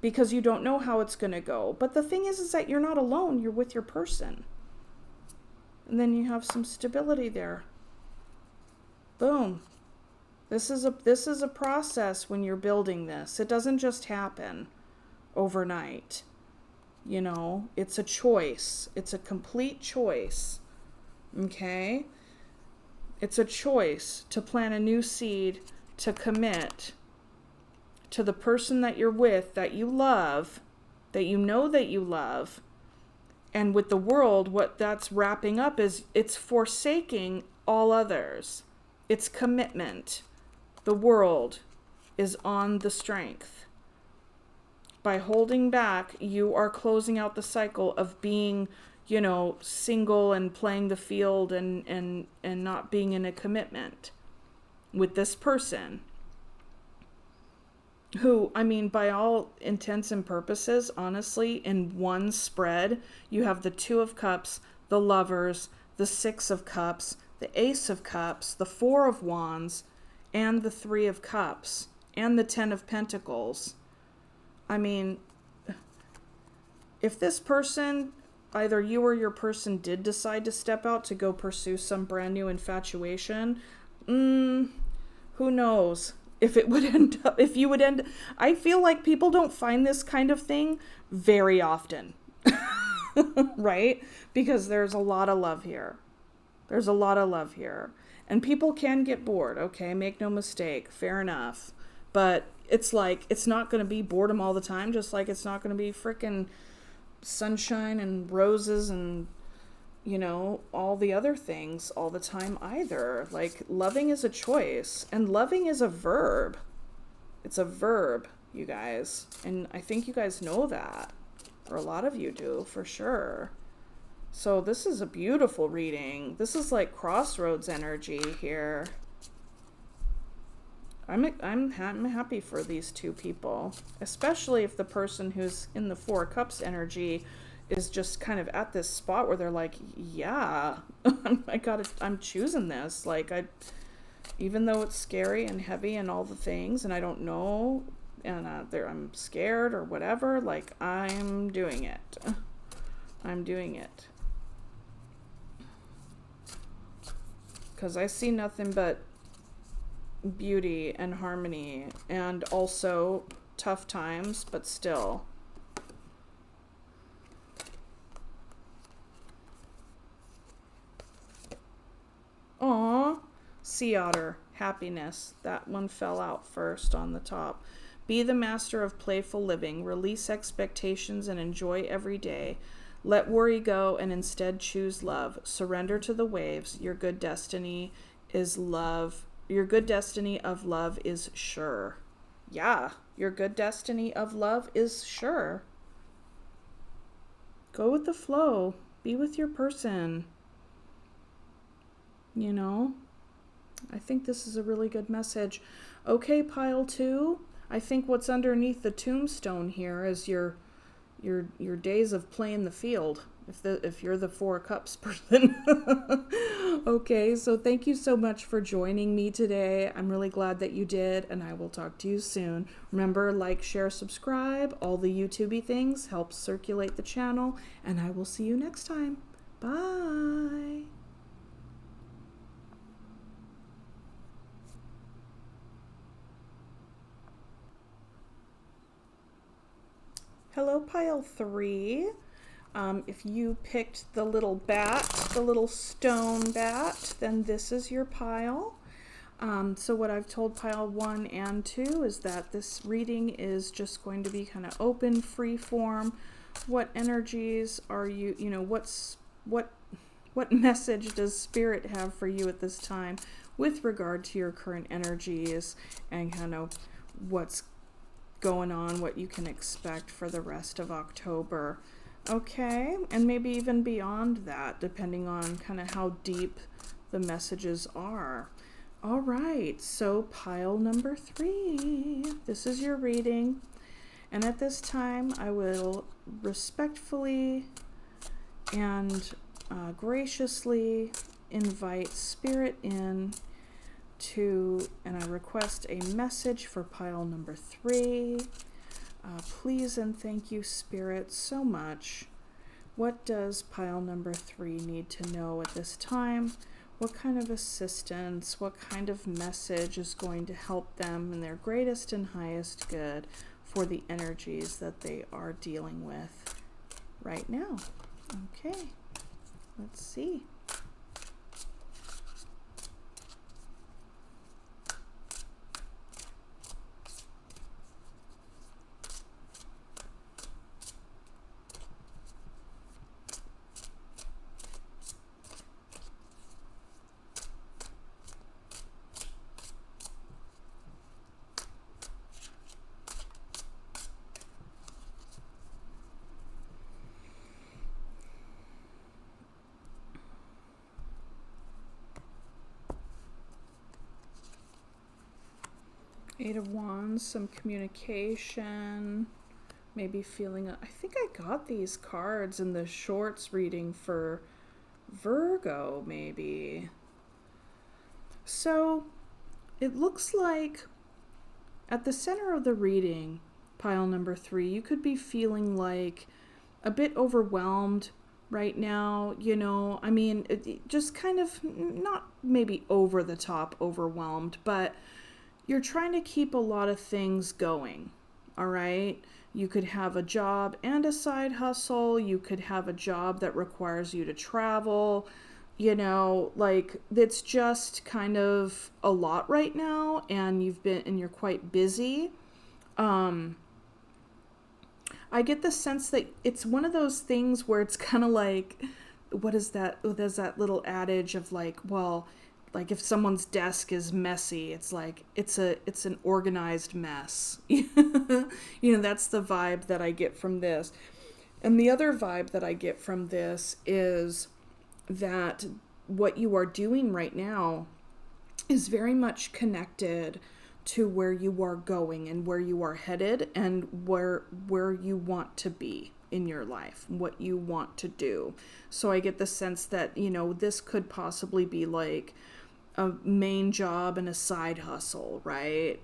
Because you don't know how it's going to go. But the thing is that you're not alone. You're with your person. And then you have some stability there. Boom. This is a process when you're building this. It doesn't just happen overnight. You know, it's a choice. It's a complete choice. Okay? It's a choice to plant a new seed, to commit to the person that you're with, that you love, that you know that you love. And with the World, what that's wrapping up is it's forsaking all others. It's commitment. The World is on the strength. By holding back, you are closing out the cycle of being, you know, single and playing the field and not being in a commitment with this person. Who, I mean, by all intents and purposes, honestly, in one spread, you have the Two of Cups, the Lovers, the Six of Cups, the Ace of Cups, the Four of Wands, and the Three of Cups, and the Ten of Pentacles. I mean, if this person, either you or your person did decide to step out to go pursue some brand new infatuation, who knows? If it would end up, if you would end, I feel like people don't find this kind of thing very often, right? Because there's a lot of love here. There's a lot of love here. And people can get bored, okay? Make no mistake. Fair enough. But it's like, it's not going to be boredom all the time, just like it's not going to be freaking sunshine and roses and, you know, all the other things all the time either. Like, loving is a choice, and loving is a verb. It's a verb, you guys. And I think you guys know that, or a lot of you do for sure. So this is a beautiful reading. This is like crossroads energy here. I'm happy for these two people, especially if the person who's in the Four of Cups energy is just kind of at this spot where they're like, yeah, I'm choosing this. Like, even though it's scary and heavy and all the things, and I don't know, and I'm scared or whatever, like, I'm doing it. I'm doing it. Because I see nothing but beauty and harmony, and also tough times, but still. Aww. Sea otter. Happiness. That one fell out first on the top. Be the master of playful living. Release expectations and enjoy every day. Let worry go and instead choose love. Surrender to the waves. Your good destiny is love. Your good destiny of love is sure. Yeah, your good destiny of love is sure. Go with the flow. Be with your person. You know, I think this is a really good message. Okay, pile 2. I think what's underneath the tombstone here is your days of playing the field. If you're the 4 of Cups person. Okay, so thank you so much for joining me today. I'm really glad that you did, and I will talk to you soon. Remember, like, share, subscribe. All the YouTubey things help circulate the channel, and I will see you next time. Bye. Hello, pile 3. If you picked the little bat, the little stone bat, then this is your pile. So what I've told pile 1 and 2 is that this reading is just going to be kind of open, free form. What energies are you, what message does Spirit have for you at this time with regard to your current energies and kind of what's going on, what you can expect for the rest of October. Okay, and maybe even beyond that, depending on kind of how deep the messages are. All right, so pile number 3. This is your reading. And at this time, I will respectfully and graciously invite Spirit in and I request a message for pile number 3. Please and thank you, Spirit, so much. What does pile number 3 need to know at this time? What kind of assistance, what kind of message is going to help them in their greatest and highest good for the energies that they are dealing with right now? Okay, let's see. Eight of Wands, some communication, maybe feeling, I think I got these cards in the shorts reading for Virgo, maybe. So it looks like at the center of the reading, pile number 3, you could be feeling like a bit overwhelmed right now, I mean, just kind of not maybe over the top overwhelmed, but you're trying to keep a lot of things going, all right? You could have a job and a side hustle. You could have a job that requires you to travel, it's just kind of a lot right now, and you're quite busy. I get the sense that it's one of those things where it's kind of like, what is that? There's that little adage of like if someone's desk is messy, it's like it's an organized mess. That's the vibe that I get from this. And the other vibe that I get from this is that what you are doing right now is very much connected to where you are going and where you are headed and where you want to be in your life, what you want to do. So I get the sense that, this could possibly be like a main job and a side hustle, right?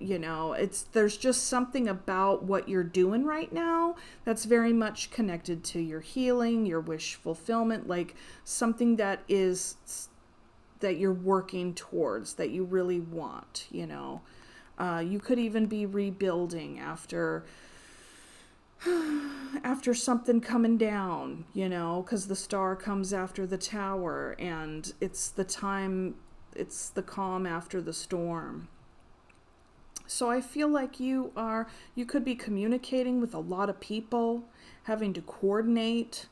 There's just something about what you're doing right now that's very much connected to your healing, your wish fulfillment, like something that you're working towards, that you really want, you could even be rebuilding after something coming down, because the star comes after the tower, and it's the calm after the storm. So I feel like you could be communicating with a lot of people, having to coordinate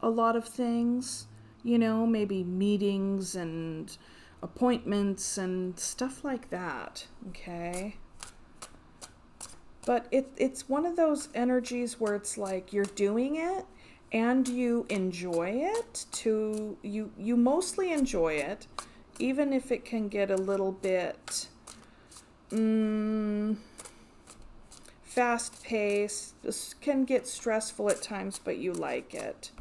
a lot of things, maybe meetings and appointments and stuff like that, okay? But it's one of those energies where it's like you're doing it and you enjoy it you mostly enjoy it, even if it can get a little bit fast paced. This can get stressful at times, but you like it.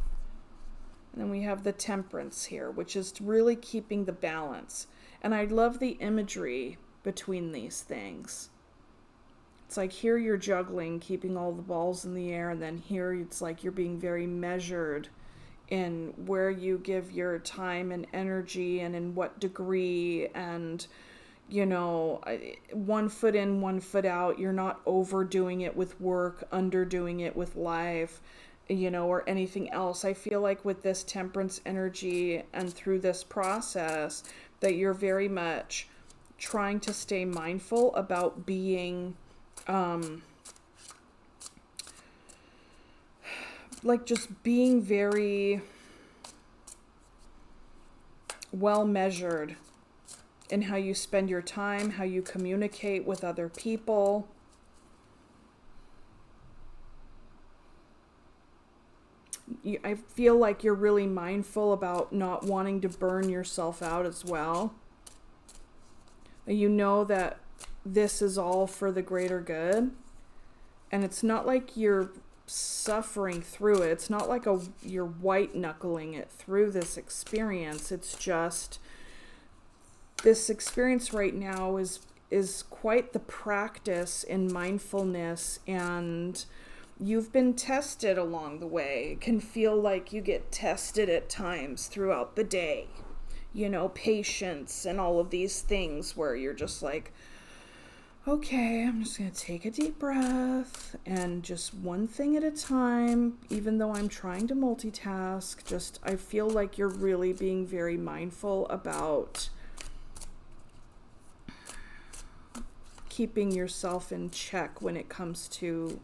And then we have the Temperance here, which is really keeping the balance. And I love the imagery between these things. It's like here you're juggling, keeping all the balls in the air, and then here it's like you're being very measured in where you give your time and energy and in what degree, and one foot in, one foot out. You're not overdoing it with work, underdoing it with life, or anything else. I feel like with this Temperance energy and through this process that you're very much trying to stay mindful about being like just being very well measured in how you spend your time, how you communicate with other people. I feel like you're really mindful about not wanting to burn yourself out as well. You know that this is all for the greater good. And it's not like you're suffering through it. It's not like you're white knuckling it through this experience. It's just this experience right now is quite the practice in mindfulness, and you've been tested along the way. It can feel like you get tested at times throughout the day. Patience and all of these things where you're just like, okay, I'm just going to take a deep breath and just one thing at a time, even though I'm trying to multitask. I feel like you're really being very mindful about keeping yourself in check when it comes to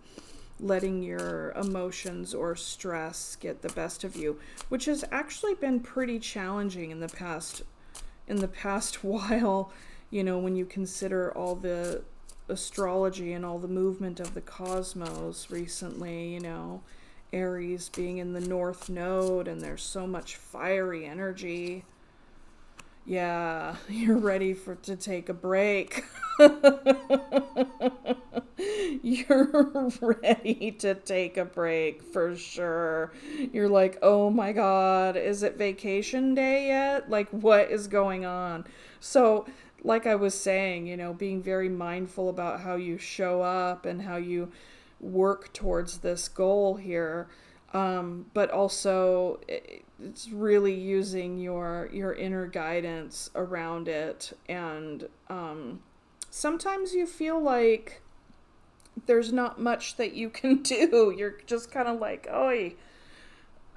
letting your emotions or stress get the best of you, which has actually been pretty challenging in the past while, when you consider all the astrology and all the movement of the cosmos recently, Aries being in the North Node, and there's so much fiery energy. Yeah, you're ready to take a break. You're ready to take a break for sure. You're like, oh my God, is it vacation day yet? Like, what is going on? So, like I was saying, being very mindful about how you show up and how you work towards this goal here. But also it's really using your inner guidance around it. And sometimes you feel like there's not much that you can do. You're just kind of like, oi,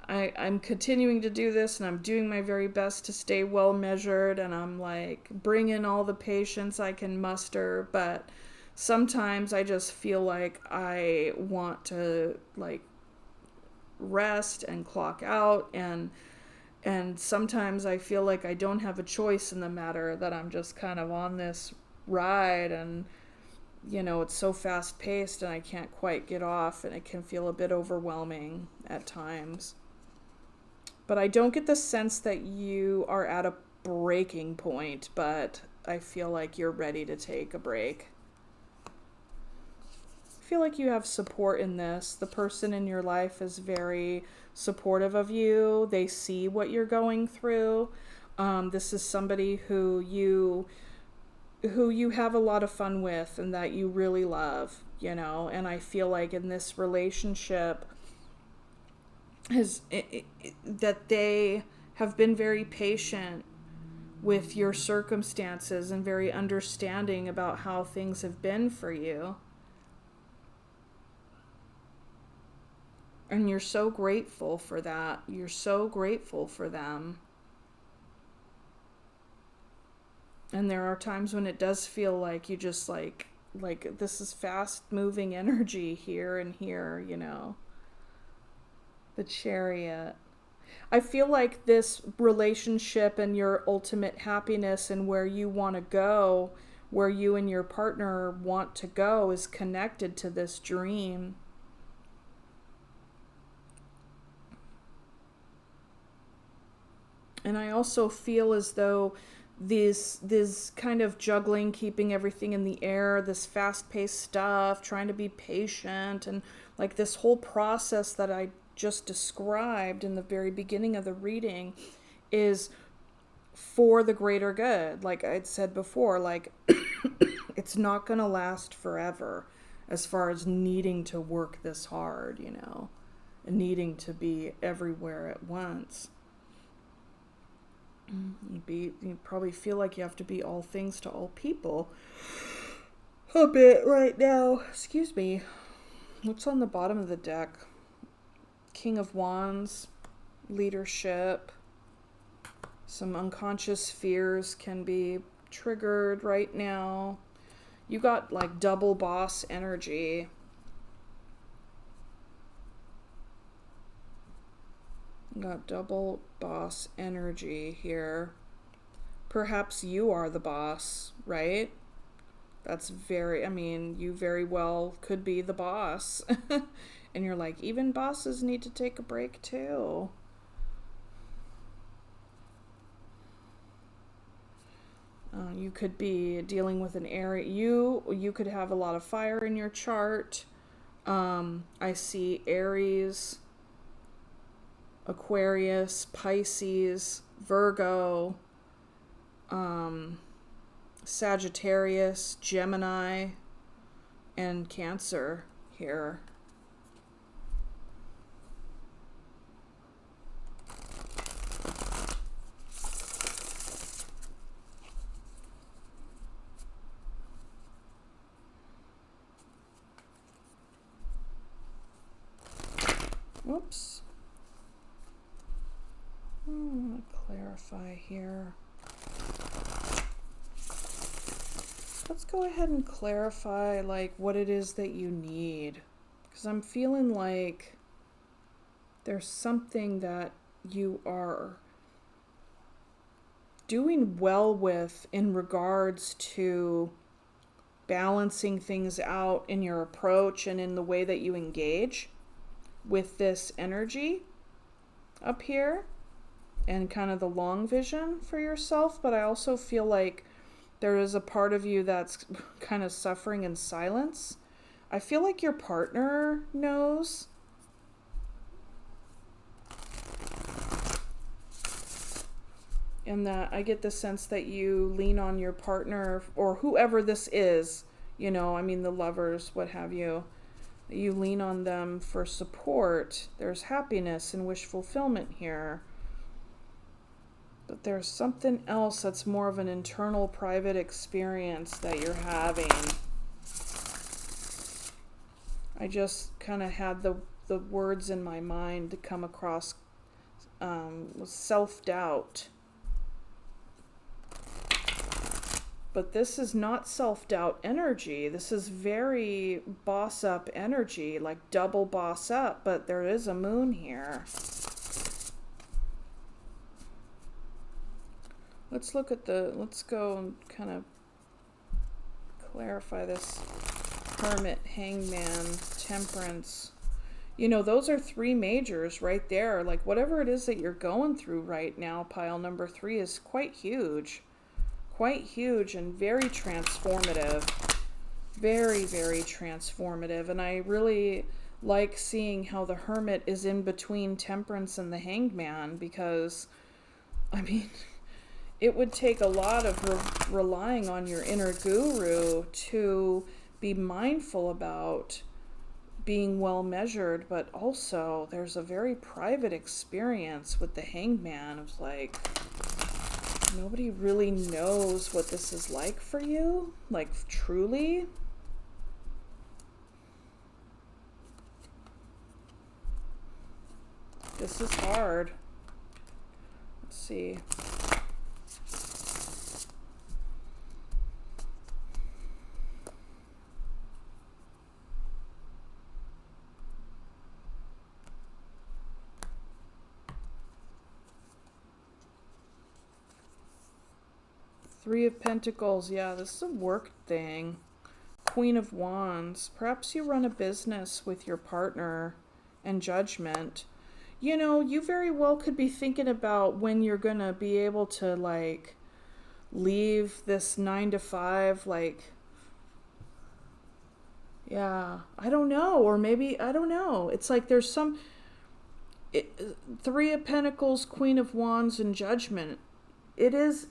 I'm continuing to do this, and I'm doing my very best to stay well measured, and I'm like bringing all the patience I can muster. But sometimes I just feel like I want to like rest and clock out, and sometimes I feel like I don't have a choice in the matter, that I'm just kind of on this ride, and it's so fast paced and I can't quite get off, and it can feel a bit overwhelming at times. But I don't get the sense that you are at a breaking point, but I feel like you're ready to take a break. I feel like you have support in this. The person in your life is very supportive of you. They see what you're going through. This is somebody who you have a lot of fun with and that you really love, and I feel like in this relationship that they have been very patient with your circumstances and very understanding about how things have been for you. And you're so grateful for that. You're so grateful for them. And there are times when it does feel like you just like this is fast moving energy here and here, The Chariot. I feel like this relationship and your ultimate happiness and where you want to go, where you and your partner want to go, is connected to this dream. And I also feel as though this kind of juggling, keeping everything in the air, this fast-paced stuff, trying to be patient, and like this whole process that I just described in the very beginning of the reading is for the greater good. Like I'd said before, like it's not going to last forever as far as needing to work this hard, and needing to be everywhere at once. You probably feel like you have to be all things to all people a bit right now. Excuse me. What's on the bottom of the deck? King of Wands, leadership. Some unconscious fears can be triggered right now. You got like double boss energy. Got double boss energy here. Perhaps you are the boss, right? You very well could be the boss. And you're like, even bosses need to take a break too. You could be dealing with an area. You could have a lot of fire in your chart. I see Aries, Aquarius, Pisces, Virgo, Sagittarius, Gemini, and Cancer here. Whoops. I want to clarify here. Let's go ahead and clarify like what it is that you need, because I'm feeling like there's something that you are doing well with in regards to balancing things out in your approach and in the way that you engage with this energy up here and kind of the long vision for yourself. But I also feel like there is a part of you that's kind of suffering in silence. I feel like your partner knows. And that I get the sense that you lean on your partner or whoever this is, the lovers, what have you. You lean on them for support. There's happiness and wish fulfillment here. But there's something else that's more of an internal private experience that you're having. I just kind of had the words in my mind to come across self-doubt. But this is not self-doubt energy. This is very boss up energy, like double boss up, but there is a moon here. Let's go and kind of clarify this Hermit, Hangman, Temperance. Those are three majors right there. Like whatever it is that you're going through right now, pile number 3 is quite huge. Quite huge and very transformative. Very, very transformative. And I really like seeing how the Hermit is in between Temperance and the Hangman, because, it would take a lot of relying on your inner guru to be mindful about being well measured, but also there's a very private experience with the Hangman of like, nobody really knows what this is like for you, like truly. This is hard. Let's see. Three of Pentacles. Yeah, this is a work thing. Queen of Wands. Perhaps you run a business with your partner. And Judgment. You know, you very well could be thinking about when you're going to be able to, like, leave this 9 to 5, like, yeah, I don't know. Or maybe, I don't know. It's like there's some... Three of Pentacles, Queen of Wands, and Judgment. It is...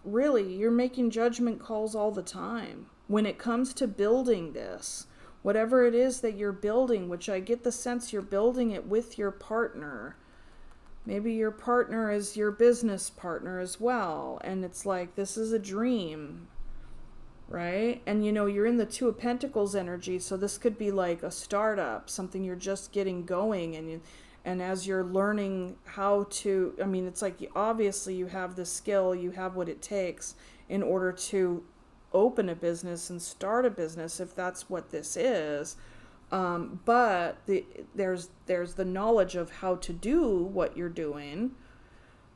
Really, you're making judgment calls all the time. When it comes to building this, whatever it is that you're building, which I get the sense you're building it with your partner. Maybe your partner is your business partner as well. And it's like, this is a dream, right? And you know, you're in the Two of Pentacles energy. So this could be like a startup, something you're just getting going. And as you're learning how to, I mean, it's like, obviously you have the skill, you have what it takes in order to open a business and start a business, if that's what this is. But there's the knowledge of how to do what you're doing,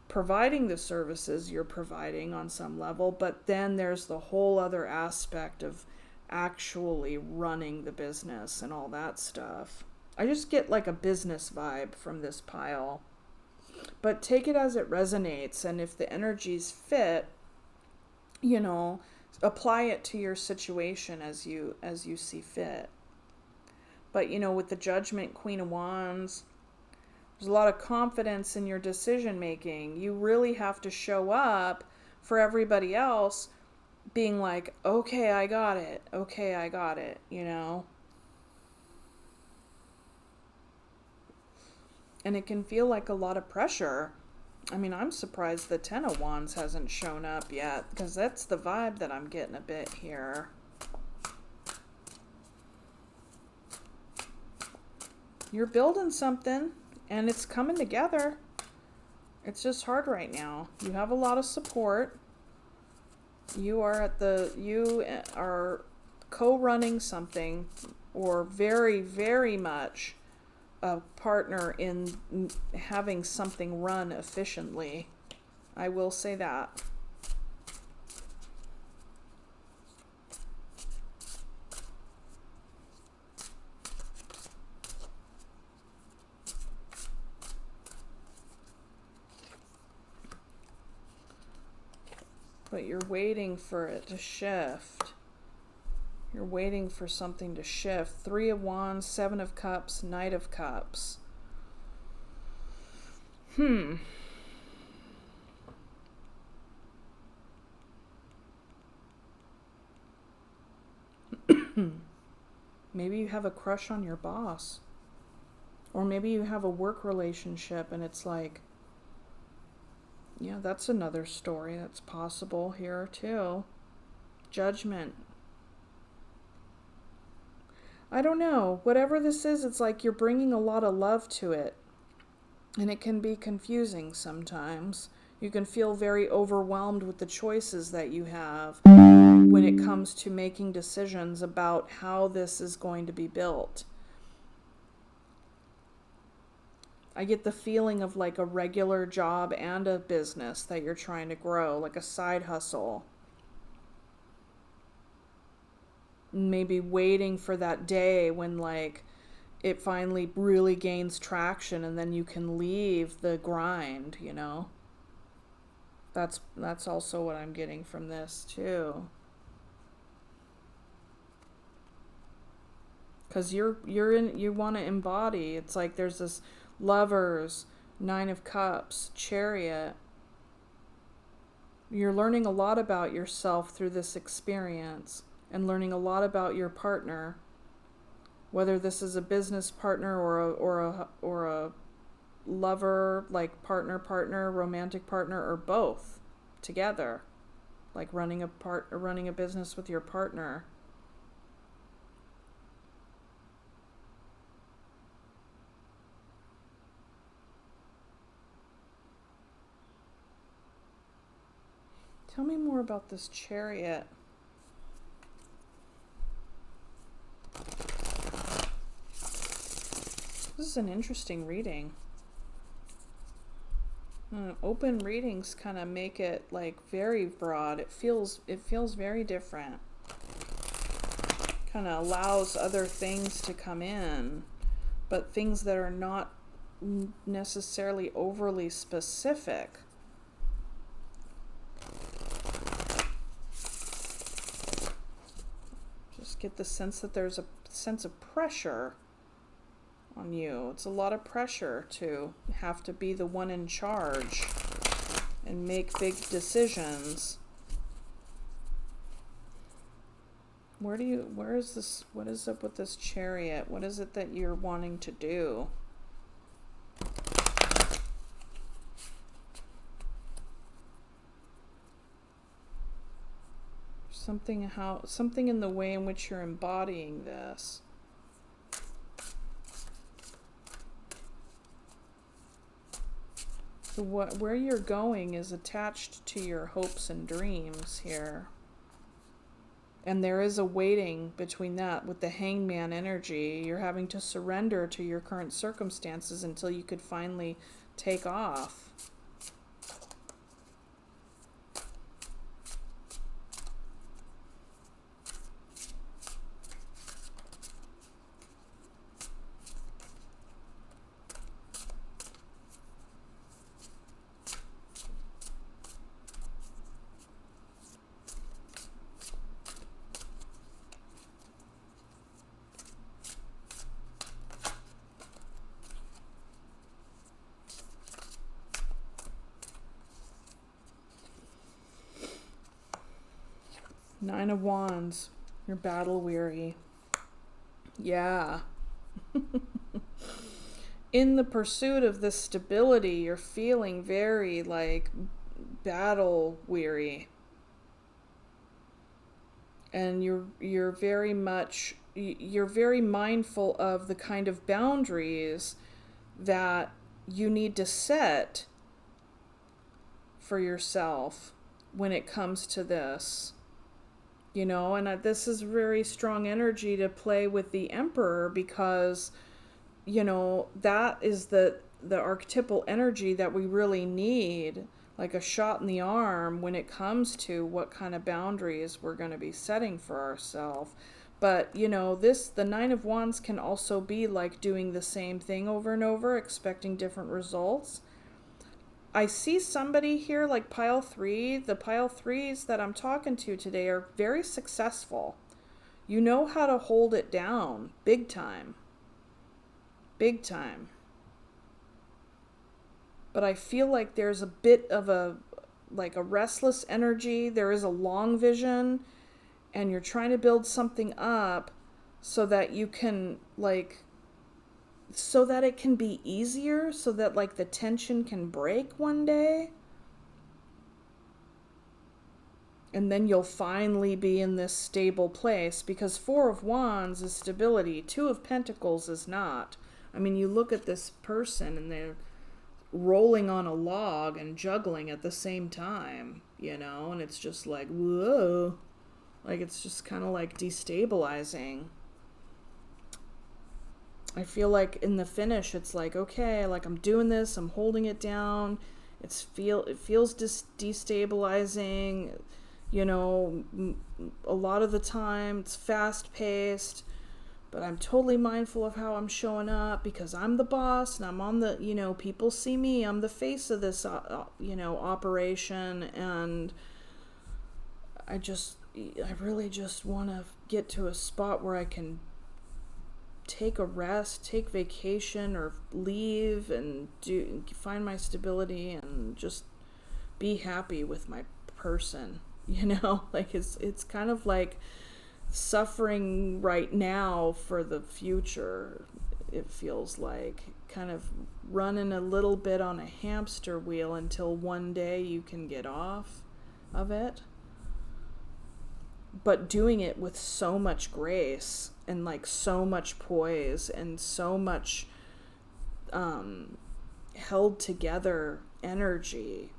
providing the services you're providing on some level. But then there's the whole other aspect of actually running the business and all that stuff. I just get like a business vibe from this pile. But take it as it resonates, and if the energies fit, you know, apply it to your situation as you see fit. But you know, with the Judgment, Queen of Wands, there's a lot of confidence in your decision making. You really have to show up for everybody else being like, okay, I got it. Okay, I got it, you know. And it can feel like a lot of pressure. I mean, I'm surprised the Ten of Wands hasn't shown up yet, because that's the vibe that I'm getting a bit here. You're building something, and it's coming together. It's just hard right now. You have a lot of support. You are co-running something, or very, very much a partner in having something run efficiently. I will say that. But you're waiting for it to shift. You're waiting for something to shift. Three of Wands, Seven of Cups, Knight of Cups. Maybe you have a crush on your boss. Or maybe you have a work relationship and it's like, yeah, that's another story that's possible here too. Judgment. I don't know. Whatever this is, it's like you're bringing a lot of love to it. And it can be confusing sometimes. You can feel very overwhelmed with the choices that you have when it comes to making decisions about how this is going to be built. I get the feeling of like a regular job and a business that you're trying to grow, like a side hustle. Maybe waiting for that day when like it finally really gains traction and then you can leave the grind, you know. That's also what I'm getting from this too. Cuz you want to embody. It's like there's this Lovers, Nine of Cups, Chariot. You're learning a lot about yourself through this experience and learning a lot about your partner, whether this is a business partner or a lover, like partner, romantic partner, or both together, like running a business with your partner. Tell me more about this Chariot. This is an interesting reading. Open readings kind of make it like very broad. It feels very different. Kind of allows other things to come in, but things that are not necessarily overly specific. Just get the sense that there's a sense of pressure on you. It's a lot of pressure to have to be the one in charge and make big decisions. Where is this, what is up with this Chariot? What is it that you're wanting to do? Something in the way in which you're embodying this. So where you're going is attached to your hopes and dreams here. And there is a waiting between that with the Hangman energy. You're having to surrender to your current circumstances until you could finally take off. Nine of Wands. You're battle weary. Yeah. In the pursuit of this stability, you're feeling very like battle weary. And you're very mindful of the kind of boundaries that you need to set for yourself when it comes to this. You know, and this is very strong energy to play with the Emperor because, you know, that is the archetypal energy that we really need, like a shot in the arm when it comes to what kind of boundaries we're going to be setting for ourselves. But, you know, the Nine of Wands can also be like doing the same thing over and over, expecting different results. I see somebody here like pile 3. The pile 3s that I'm talking to today are very successful. You know how to hold it down. Big time. Big time. But I feel like there's a bit of a restless energy. There is a long vision. And you're trying to build something up so that you can so that it can be easier, so that like the tension can break one day. And then you'll finally be in this stable place, because Four of Wands is stability. Two of Pentacles is not. I mean, you look at this person and they're rolling on a log and juggling at the same time, you know, and it's just like, whoa. Like, it's just kind of like destabilizing. I feel like in the finish, it's like, okay, like I'm doing this, I'm holding it down. It feels destabilizing, you know, a lot of the time it's fast paced, but I'm totally mindful of how I'm showing up because I'm the boss and I'm on the, you know, people see me, I'm the face of this, you know, operation. And I really just want to get to a spot where I can take a rest, take vacation, or leave and find my stability and just be happy with my person, you know. Like it's kind of like suffering right now for the future. It feels like kind of running a little bit on a hamster wheel until one day you can get off of it, but doing it with so much grace and like so much poise and so much held together energy.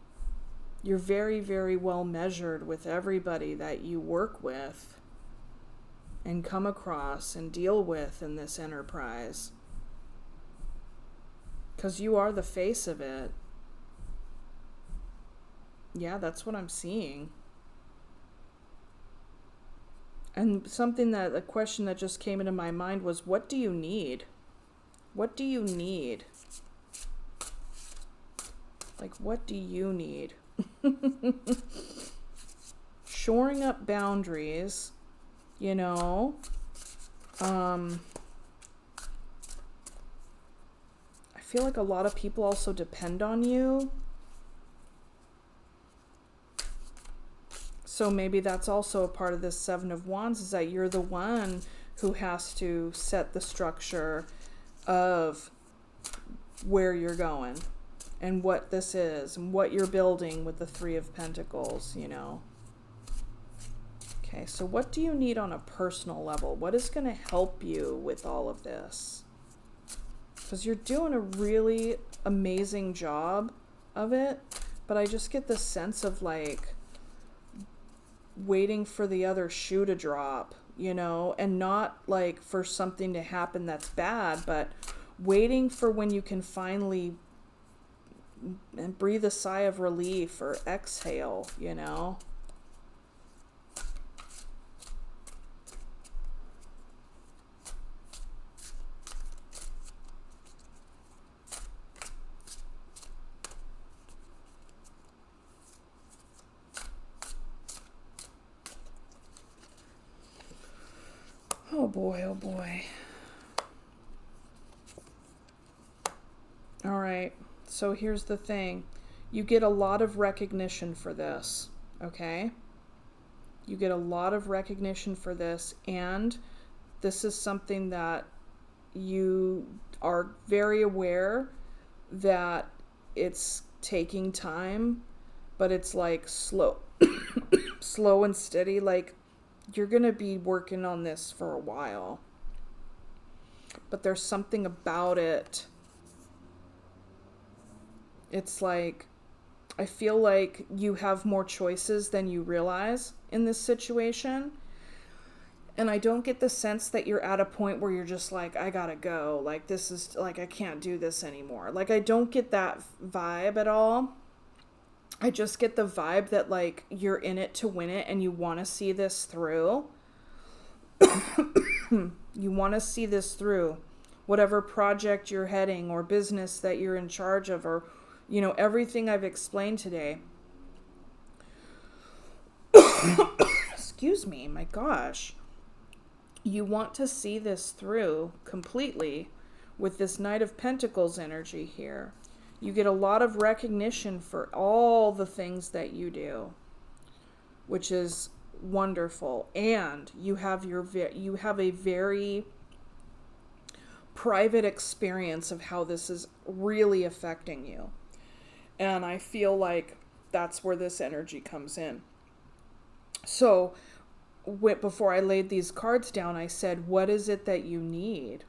You're very, very well measured with everybody that you work with and come across and deal with in this enterprise, because you are the face of it. Yeah, that's what I'm seeing. And a question that just came into my mind was, what do you need? What do you need? Like, what do you need? Shoring up boundaries, you know. I feel like a lot of people also depend on you. So maybe that's also a part of this Seven of Wands, is that you're the one who has to set the structure of where you're going and what this is and what you're building with the Three of Pentacles, you know. Okay, so what do you need on a personal level? What is going to help you with all of this? Because you're doing a really amazing job of it, but I just get the sense of like waiting for the other shoe to drop, you know, and not like for something to happen that's bad, but waiting for when you can finally breathe a sigh of relief or exhale, you know. Oh boy, oh boy. All right, so here's the thing. You get a lot of recognition for this, okay? You get a lot of recognition for this, and this is something that you are very aware that it's taking time, but it's like slow, slow and steady. Like, you're going to be working on this for a while, but there's something about it. It's like, I feel like you have more choices than you realize in this situation. And I don't get the sense that you're at a point where you're just like, I gotta go. Like, this is, like, I can't do this anymore. Like, I don't get that vibe at all. I just get the vibe that, like, you're in it to win it and you want to see this through. You want to see this through. Whatever project you're heading or business that you're in charge of, or, you know, everything I've explained today. Excuse me, my gosh. You want to see this through completely with this Knight of Pentacles energy here. You get a lot of recognition for all the things that you do, which is wonderful. And you have a very private experience of how this is really affecting you. And I feel like that's where this energy comes in. So before I laid these cards down, I said, what is it that you need?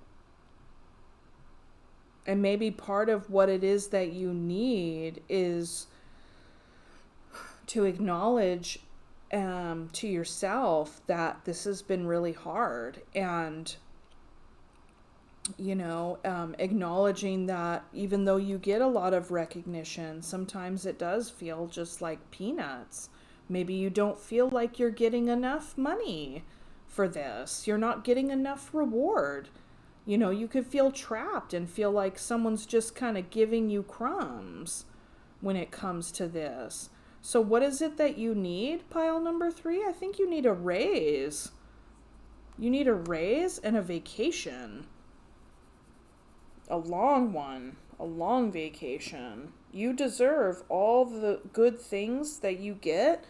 And maybe part of what it is that you need is to acknowledge to yourself that this has been really hard. And, you know, acknowledging that even though you get a lot of recognition, sometimes it does feel just like peanuts. Maybe you don't feel like you're getting enough money for this. You're not getting enough reward. You know, you could feel trapped and feel like someone's just kind of giving you crumbs when it comes to this. So what is it that you need, pile number 3? I think you need a raise. You need a raise and a vacation. A long one. A long vacation. You deserve all the good things that you get,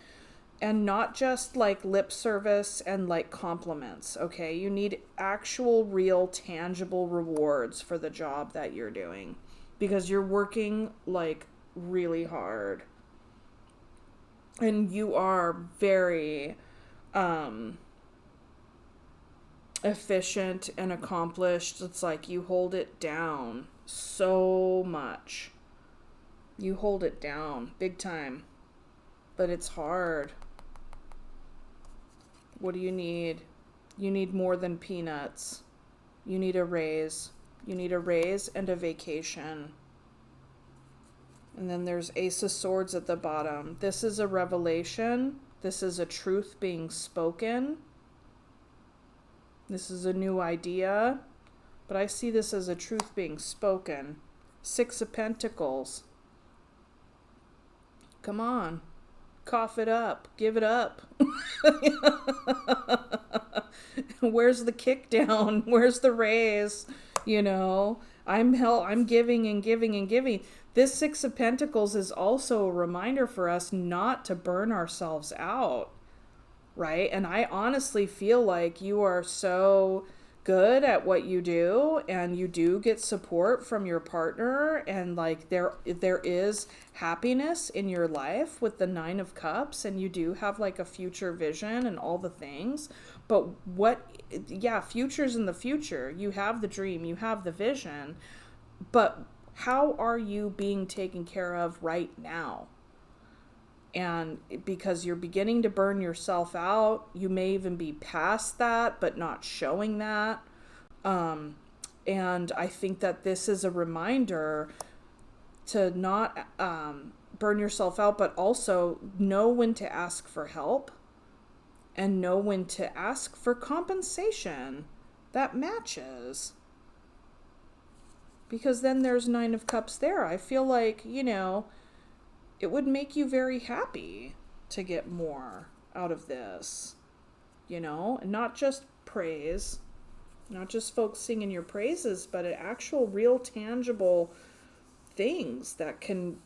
and not just like lip service and like compliments, okay? You need actual, real, tangible rewards for the job that you're doing, because you're working like really hard. And you are very efficient and accomplished. It's like you hold it down so much. You hold it down big time. But it's hard. What do you need? You need more than peanuts. You need a raise. You need a raise and a vacation. And then there's Ace of Swords at the bottom. This is a revelation. This is a truth being spoken. This is a new idea. But I see this as a truth being spoken. Six of Pentacles. Come on. Cough it up. Give it up. Where's the kick down? Where's the raise? You know, I'm giving and giving and giving. This Six of Pentacles is also a reminder for us not to burn ourselves out, right? And I honestly feel like you are so good at what you do, and you do get support from your partner, and like there is happiness in your life with the Nine of Cups, and you do have like a future vision and all the things. But future's in the future. You have the dream, you have the vision, but how are you being taken care of right now? And because you're beginning to burn yourself out, you may even be past that, but not showing that. And I think that this is a reminder to not burn yourself out, but also know when to ask for help and know when to ask for compensation that matches. Because then there's Nine of Cups there. I feel like, it would make you very happy to get more out of this, and not just praise, not just folks singing your praises, but actual real tangible things that can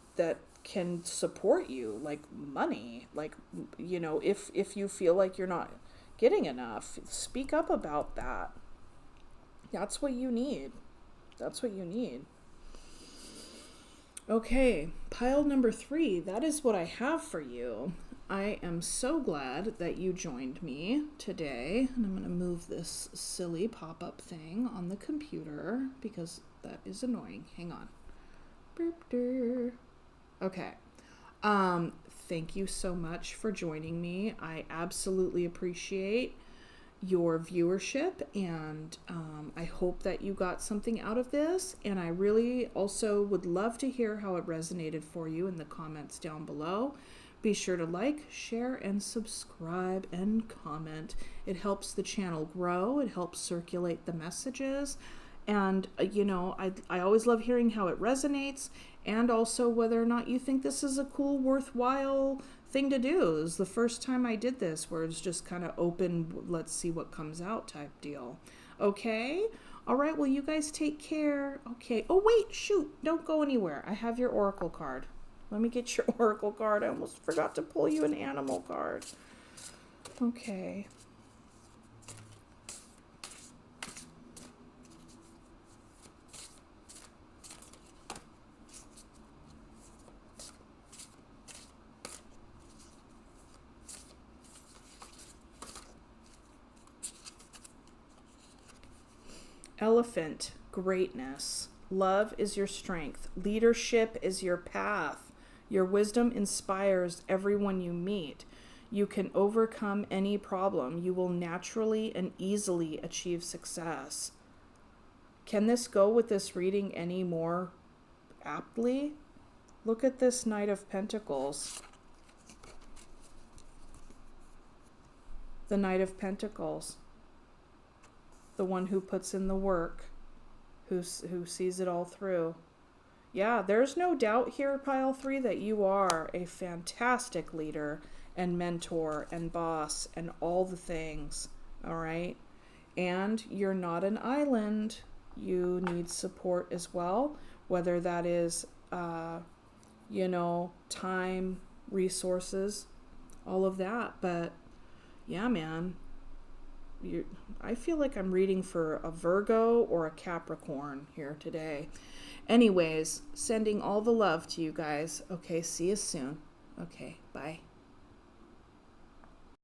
support you, like money, like, if you feel like you're not getting enough, speak up about that. That's what you need. That's what you need. Okay, pile number 3, that is what I have for you. I am so glad that you joined me today, and I'm going to move this silly pop-up thing on the computer because that is annoying. Hang on. Okay. Thank you so much for joining me. I absolutely appreciate your viewership, and I hope that you got something out of this, and I really also would love to hear how it resonated for you in the comments down below. Be sure to like, share, and subscribe and comment. It helps the channel grow. It helps circulate the messages, and I always love hearing how it resonates, and also whether or not you think this is a cool, worthwhile thing to do. It was the first time I did this where it's just kind of open, let's see what comes out type deal. Okay? All right, well, you guys take care. Okay. Oh, wait, shoot. Don't go anywhere. I have your oracle card. Let me get your oracle card. I almost forgot to pull you an animal card. Okay. Elephant, greatness. Love is your strength. Leadership is your path. Your wisdom inspires everyone you meet. You can overcome any problem. You will naturally and easily achieve success. Can this go with this reading any more aptly? Look at this Knight of Pentacles. The Knight of Pentacles. The one who puts in the work, who sees it all through. Yeah, there's no doubt here, pile 3, that you are a fantastic leader and mentor and boss and all the things, all right? And you're not an island. You need support as well, whether that is, time, resources, all of that. But yeah, man. I feel like I'm reading for a Virgo or a Capricorn here today. Anyways, sending all the love to you guys. Okay, see you soon. Okay, bye.